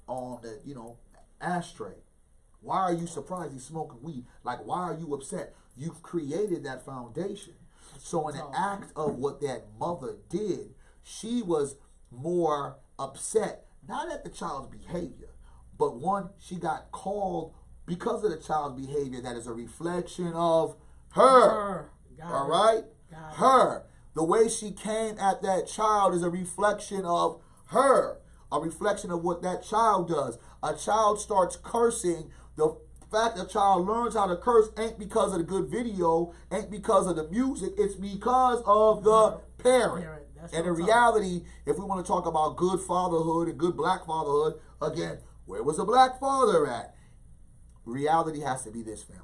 on the, ashtray. Why are you surprised he's smoking weed? Like, why are you upset? You've created that foundation. So in the act of what that mother did, she was more upset, not at the child's behavior, but one, she got called because of the child's behavior that is a reflection of her. All right? Her. The way she came at that child is a reflection of her, a reflection of what that child does. A child starts cursing. The fact a child learns how to curse ain't because of the good video, ain't because of the music, it's because of the parent. And in reality, if we want to talk about good fatherhood and good black fatherhood, again, where was the black father at? Reality has to be this, family.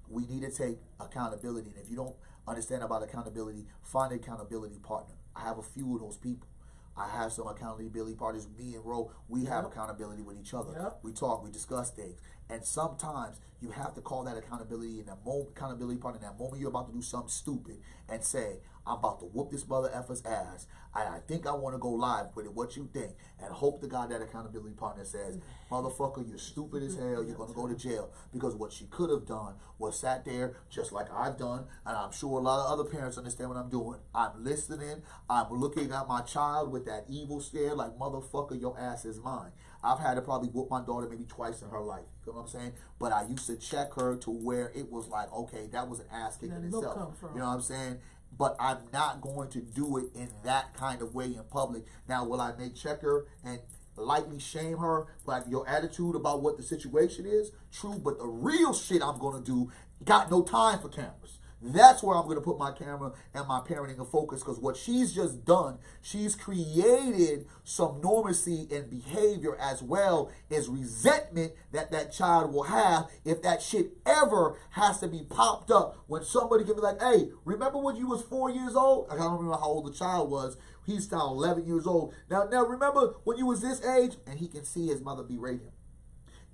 We need to take accountability. And if you don't understand about accountability, find an accountability partner. I have a few of those people. I have some accountability partners. Me and Ro, we have accountability with each other. Yep. We talk, we discuss things. And sometimes you have to call that accountability in that moment, accountability partner, in that moment you're about to do something stupid and say, I'm about to whoop this mother effer's ass. I think I want to go live with it. What you think? And hope to God that accountability partner says, motherfucker, you're stupid as hell. You're going to go to jail. Because what she could have done was sat there just like I've done. And I'm sure a lot of other parents understand what I'm doing. I'm listening. I'm looking at my child with that evil stare like, motherfucker, your ass is mine. I've had to probably whoop my daughter maybe twice in her life. You know what I'm saying? But I used to check her to where it was like, okay, that was an ass kick in itself. You know what I'm saying? But I'm not going to do it in that kind of way in public. Now, will I make check her and lightly shame her? Like your attitude about what the situation is? True, but the real shit I'm going to do, got no time for cameras. That's where I'm going to put my camera and my parenting in focus, because what she's just done, she's created some normacy and behavior as well as resentment that that child will have if that shit ever has to be popped up when somebody can be like, hey, remember when you was 4 years old? I don't remember how old the child was. He's now 11 years old. Now remember when you was this age? And he can see his mother berate him.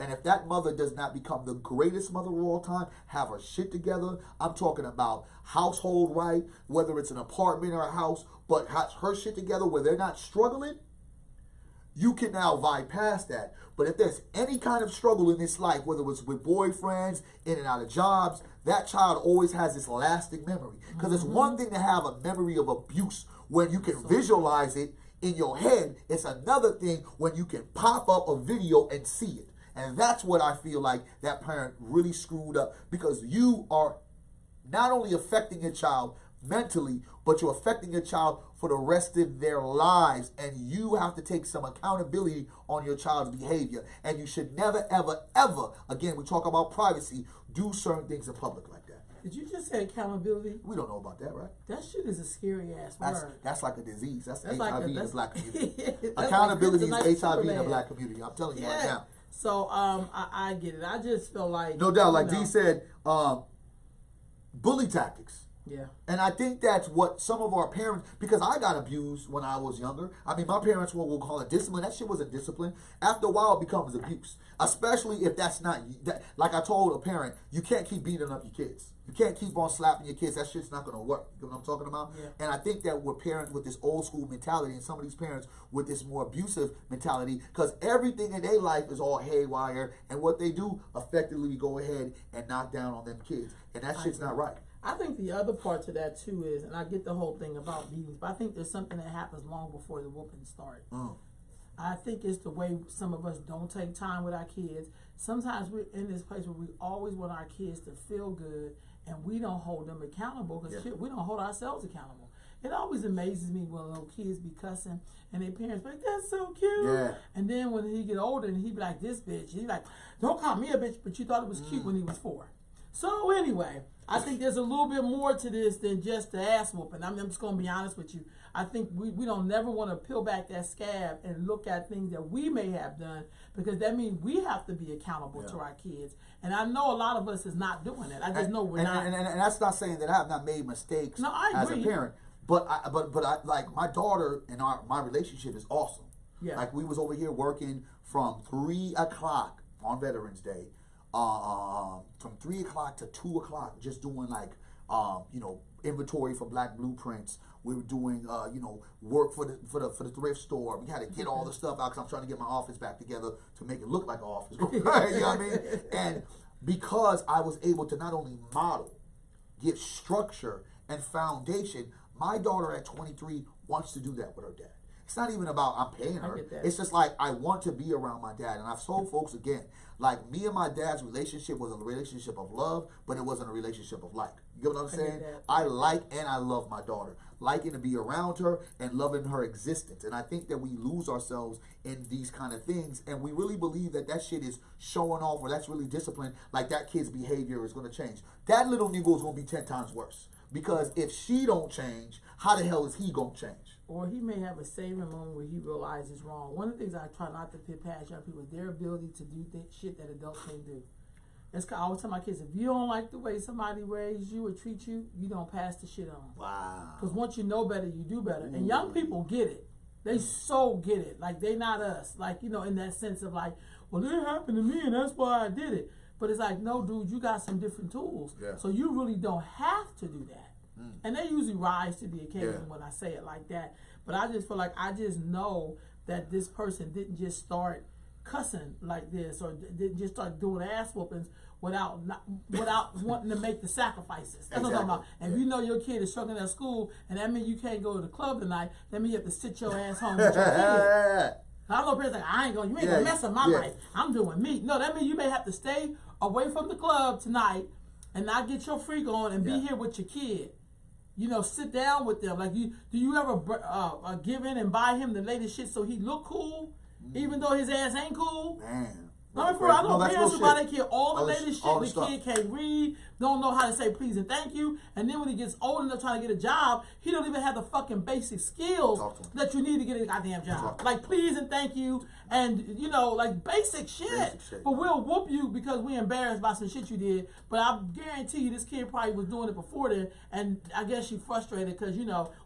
And if that mother does not become the greatest mother of all time, have her shit together, I'm talking about household right, whether it's an apartment or a house, but has her shit together where they're not struggling, you can now bypass that. But if there's any kind of struggle in this life, whether it's with boyfriends, in and out of jobs, that child always has this lasting memory. Because it's one thing to have a memory of abuse when you can visualize it in your head. It's another thing when you can pop up a video and see it. And that's what I feel like that parent really screwed up, because you are not only affecting your child mentally, but you're affecting your child for the rest of their lives. And you have to take some accountability on your child's behavior. And you should never, ever, ever, again, we talk about privacy, do certain things in public like that. Did you just say accountability? We don't know about that, right? That shit is a scary ass word. That's like a disease. That's HIV like in the black community. Like Accountability is HIV in the black community. I'm telling you right now. So I get it. I just feel like, no doubt, like Dee said, bully tactics. Yeah. And I think that's what some of our parents, because I got abused when I was younger. I mean, my parents were, we'll call it discipline. That shit wasn't discipline. After a while, it becomes abuse. Especially if that's not, like I told a parent, you can't keep beating up your kids. You can't keep on slapping your kids. That shit's not going to work. You know what I'm talking about? Yeah. And I think that with parents with this old school mentality and some of these parents with this more abusive mentality, because everything in their life is all haywire, and what they do effectively go ahead and knock down on them kids. And that shit's not right. I think the other part to that too is, and I get the whole thing about beatings, but I think there's something that happens long before the whooping starts. I think it's the way some of us don't take time with our kids. Sometimes we're in this place where we always want our kids to feel good, and we don't hold them accountable because we don't hold ourselves accountable. It always amazes me when little kids be cussing and their parents be like, that's so cute. Yeah. And then when he get older and he be like, this bitch, he like, don't call me a bitch, but you thought it was cute when he was 4. So anyway, I think there's a little bit more to this than just the ass whooping. I'm just going to be honest with you. I think we don't never want to peel back that scab and look at things that we may have done, because that means we have to be accountable to our kids. And I know a lot of us is not doing it. I just know we're not. And that's not saying that I have not made mistakes as a parent. But I like my daughter and my relationship is awesome. Yeah. Like we was over here working from 3 o'clock on Veterans Day. From 3 o'clock to 2 o'clock, just doing like, inventory for Black Blueprints. We were doing, work for the thrift store. We had to get all the stuff out because I'm trying to get my office back together to make it look like an office. You know what I mean? And because I was able to not only model, give structure and foundation, my daughter at 23 wants to do that with her dad. It's not even about I'm paying her. It's just like I want to be around my dad. And I've told folks again, like me and my dad's relationship was a relationship of love, but it wasn't a relationship of like. You get what I'm saying? I like and I love my daughter. Liking to be around her and loving her existence. And I think that we lose ourselves in these kind of things, and we really believe that that shit is showing off, or that's really discipline, like that kid's behavior is going to change. That little nigga is going to be 10 times worse. Because if she don't change, how the hell is he going to change? Or he may have a saving moment where he realizes wrong. One of the things I try not to put past young people is their ability to do shit that adults can't do. That's I always tell my kids, if you don't like the way somebody raised you or treat you, you don't pass the shit on. Wow. Because once you know better, you do better. And young people get it. They so get it. Like, they not us. Like, in that sense of like, well, it happened to me and that's why I did it. But it's like, no, dude, you got some different tools. Yeah. So you really don't have to do that. And they usually rise to the occasion when I say it like that. But I just feel like I just know that this person didn't just start cussing like this, or didn't just start doing ass whoopings without wanting to make the sacrifices. That's what I'm talking about. And if you know your kid is struggling at school, and that means you can't go to the club tonight, that means you have to sit your ass home with your kid. I know parents like, you ain't gonna mess up my life. I'm doing me. No, that means you may have to stay away from the club tonight and not get your freak on and be here with your kid. Sit down with them. Like, do you ever give in and buy him the latest shit so he look cool, even though his ass ain't cool? Man. I know parents who buy their kid all the latest shit. The kid can't read, don't know how to say please and thank you, and then when he gets old enough trying to get a job, he don't even have the fucking basic skills that you need to get a goddamn job. Like please and thank you, and like basic shit. But we'll whoop you because we're embarrassed by some shit you did. But I guarantee you, this kid probably was doing it before then, and I guess she's frustrated because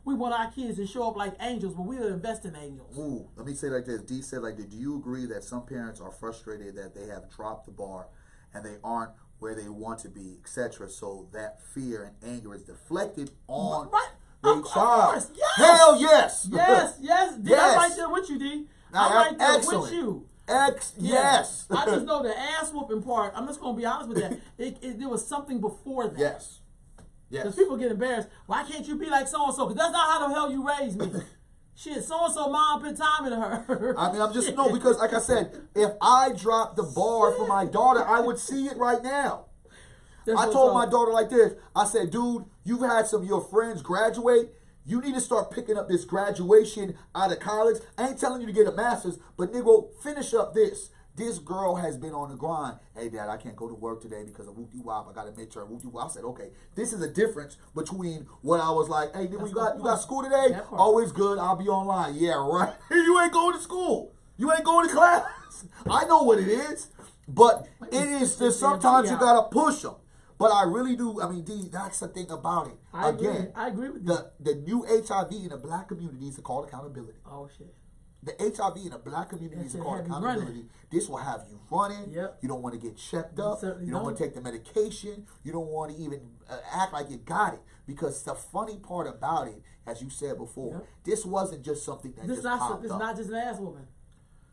we want our kids to show up like angels, but we don't invest in angels. Ooh, let me say like this. Dee said like this. Do you agree that some parents are frustrated that they have dropped the bar and they aren't where they want to be, etc.? So that fear and anger is deflected on their child. Yes. Hell yes. Yes. D, I'm right there with you, D. I'm right there with you. Yes. I just know the ass whooping part. I'm just going to be honest with that. There was something before that. Yes. Because people get embarrassed. Why can't you be like so-and-so? Because that's not how the hell you raised me. Shit, so-and-so mom put time into her. I mean, I'm just, no, because like I said, if I dropped the bar for my daughter, I would see it right now. I told my daughter like this. I said, dude, you've had some of your friends graduate. You need to start picking up this graduation out of college. I ain't telling you to get a master's, but nigga, finish up this. This girl has been on the grind. Hey, Dad, I can't go to work today because of whoop-de-wop. I got a midterm, whoop-de-wop. I said, okay, this is a difference between what I was like, hey, you got school today? Always good. I'll be online. Yeah, right. You ain't going to school. You ain't going to class. I know what it is. But it is just sometimes you got to push them. But I really do. I mean, D, that's the thing about it. I agree with you. The new HIV in the black community is called accountability. Oh, shit. The HIV in the black community is called accountability. This will have you running. Yep. You don't want to get checked up. You don't want to take the medication. You don't want to even act like you got it. Because the funny part about it, as you said before, this wasn't just something that just popped up. This is not just an ass woman.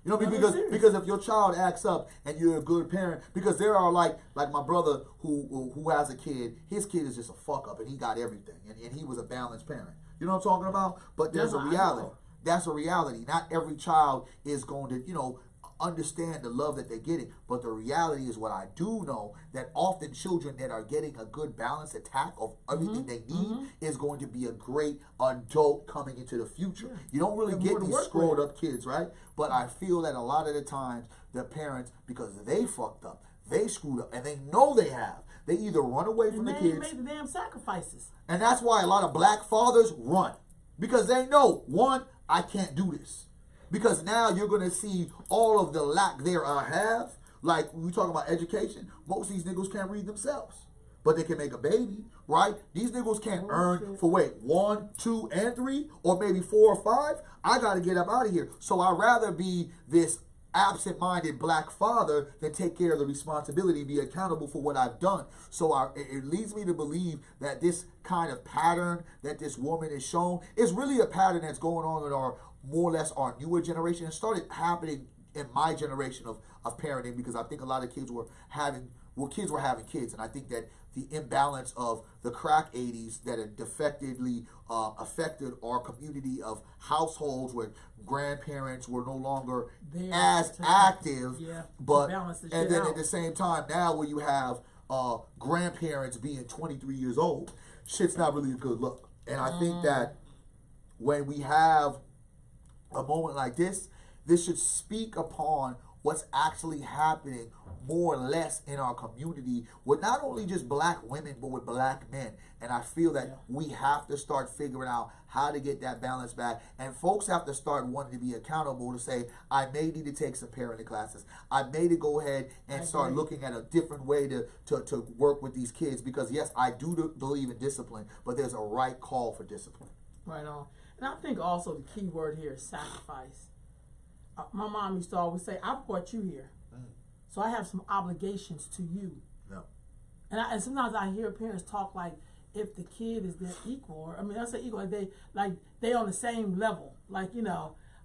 You know, because if your child acts up and you're a good parent, because there are like my brother who has a kid, his kid is just a fuck up and he got everything and he was a balanced parent. You know what I'm talking about? But there's a reality. That's a reality. Not every child is going to, understand the love that they're getting. But the reality is what I do know, that often children that are getting a good balanced attack of everything they need is going to be a great adult coming into the future. Yeah. You don't really get these screwed up kids, right? But I feel that a lot of the times the parents, because they fucked up, they screwed up, and they know they have, they either run away from the kids. They made the damn sacrifices. And that's why a lot of black fathers run. Because they know, one, I can't do this. Because now you're going to see all of the lack there I have. Like, when we talk about education, most of these niggas can't read themselves. But they can make a baby, right? These niggas can't earn for, 1, 2, and 3, or maybe 4 or 5. I got to get up out of here. So I'd rather be this absent-minded black father than take care of the responsibility, be accountable for what I've done. So it leads me to believe that this kind of pattern that this woman is shown is really a pattern that's going on in our, more or less, our newer generation. It started happening in my generation of parenting, because I think a lot of kids were having kids, and I think that the imbalance of the crack 80s that had defectively affected our community of households where grandparents were no longer as active, but and then at the same time now where you have grandparents being 23 years old, shit's not really a good look. And I think that when we have a moment like this should speak upon what's actually happening more or less in our community with not only just black women, but with black men. And I feel that we have to start figuring out how to get that balance back. And folks have to start wanting to be accountable to say, I may need to take some parenting classes. I may need to go ahead and start looking at a different way to work with these kids. Because yes, I do believe in discipline, but there's a right call for discipline. Right on. And I think also the key word here is sacrifice. My mom used to always say, I brought you here, so I have some obligations to you. Yeah. And sometimes I hear parents talk like if the kid is their equal, I mean, I say equal, like they on the same level, like,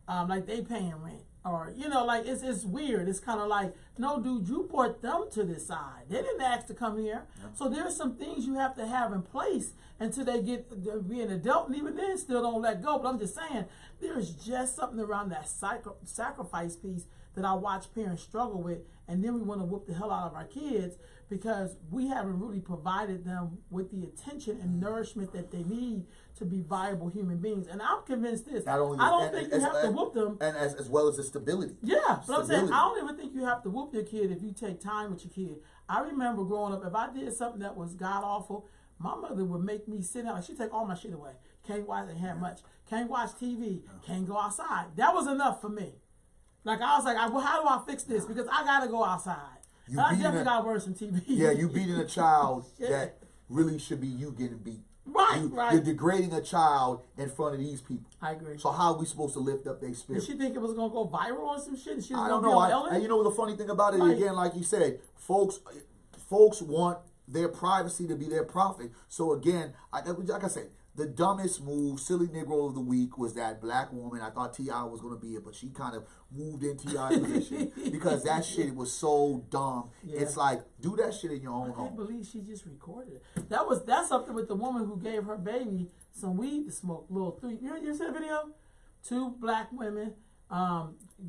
like they paying rent, or, like it's weird. It's kind of like, no, dude, you brought them to this side. They didn't ask to come here. Yeah. So there's some things you have to have in place until they get to be an adult, and even then still don't let go. But I'm just saying, there's just something around that sacrifice piece that I watch parents struggle with, and then we want to whoop the hell out of our kids because we haven't really provided them with the attention and nourishment that they need to be viable human beings. And I'm convinced this. I don't think you have to whoop them. And as well as the stability. Yeah, but I'm saying, I don't even think you have to whoop your kid if you take time with your kid. I remember growing up, if I did something that was god-awful, my mother would make me sit down. She'd take all my shit away. Can't watch, they had much. Can't watch TV. Can't go outside. That was enough for me. Like, I was like, well, how do I fix this? Because I got to go outside. I definitely got to watch some TV. Yeah, you beating a child that really should be you getting beat. Right, You're degrading a child in front of these people. I agree. So how are we supposed to lift up their spirit? Did she think it was going to go viral or some shit? I don't know. And you know the funny thing about it, again, like you said, folks want their privacy to be their profit. So again, like I said, the dumbest move, silly Negro of the week, was that black woman. I thought T.I. was going to be it, but she kind of moved in T.I.'s position because that shit was so dumb. Yeah. It's like, do that shit in your own home. I can't believe she just recorded it. That's something with the woman who gave her baby some weed to smoke. You see the video? 2 black women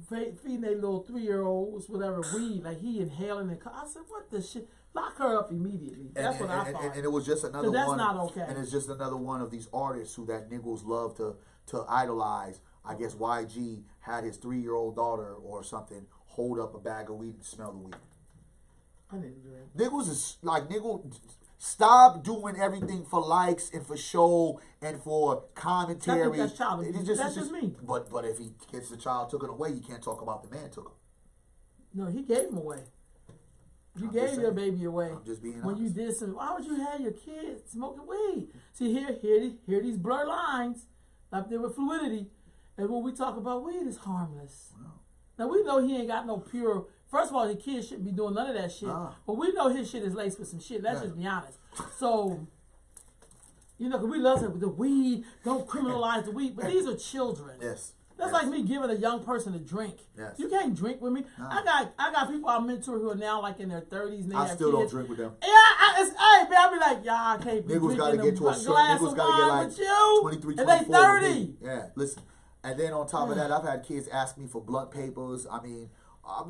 feeding their little 3-year-olds whatever weed, like he inhaling it. I said, what the shit? Lock her up immediately. That's what I thought. And it was just another one. That's not okay. And it's just another one of these artists who that niggas love to idolize. I guess YG had his 3-year-old daughter or something hold up a bag of weed and smell the weed. I didn't do that. Niggas is like, stop doing everything for likes and for show and for commentary. I think that's child abuse. That's just me. But if he gets the child taken away, you can't talk about the man took him. No, he gave him away. You gave your baby away. I'm just being honest. When you did some, why would you have your kids smoking weed? See, here these blur lines up there with fluidity. And when we talk about weed, it's harmless. Wow. Now, we know he ain't got no pure. First of all, the kids shouldn't be doing none of that shit. But we know his shit is laced with some shit. Let's just be honest. So, you know, because we love the weed. Don't criminalize the weed. But these are children. Yes. That's like me giving a young person a drink. Yes. You can't drink with me. No. I got people I mentor who are now like in their 30s. And they I have still kids. don't drink with them. Yeah, hey, man, I be like, y'all, I can't be niggas drinking get to a glass of wine with you. 23, 24. And they 30. Yeah, listen. And then on top of that, I've had kids ask me for blunt papers. I mean,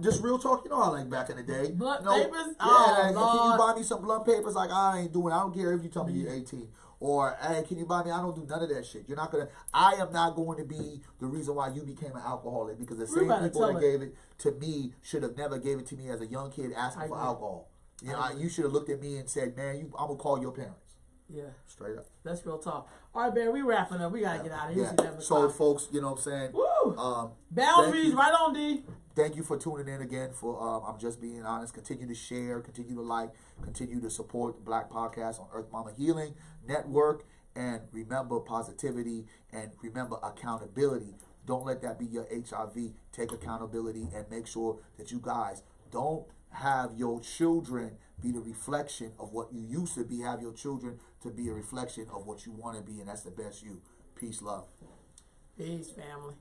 just real talk. You know how like back in the day. Blunt papers? Yeah, oh, can you buy me some blunt papers? Like, I ain't doing. I don't care if you tell me you're 18. Or, hey, can you buy me? I don't do none of that shit. You're not gonna. I am not going to be the reason why you became an alcoholic, because the same people that gave it to me should have never gave it to me as a young kid asking for alcohol. You know, you should have looked at me and said, "Man, I'm gonna call your parents." Yeah, straight up. That's real talk. All right, man, we wrapping up. We gotta get out of here. Yeah. So, folks, you know what I'm saying? Woo! Boundaries, right on, D. Thank you for tuning in again. For I'm just being honest. Continue to share, continue to like, continue to support the Black Podcast on Earth Mama Healing Network, and remember positivity and remember accountability. Don't let that be your HIV. Take accountability and make sure that you guys don't have your children be the reflection of what you used to be. Have your children to be a reflection of what you want to be, and that's the best you. Peace, love. Peace, family.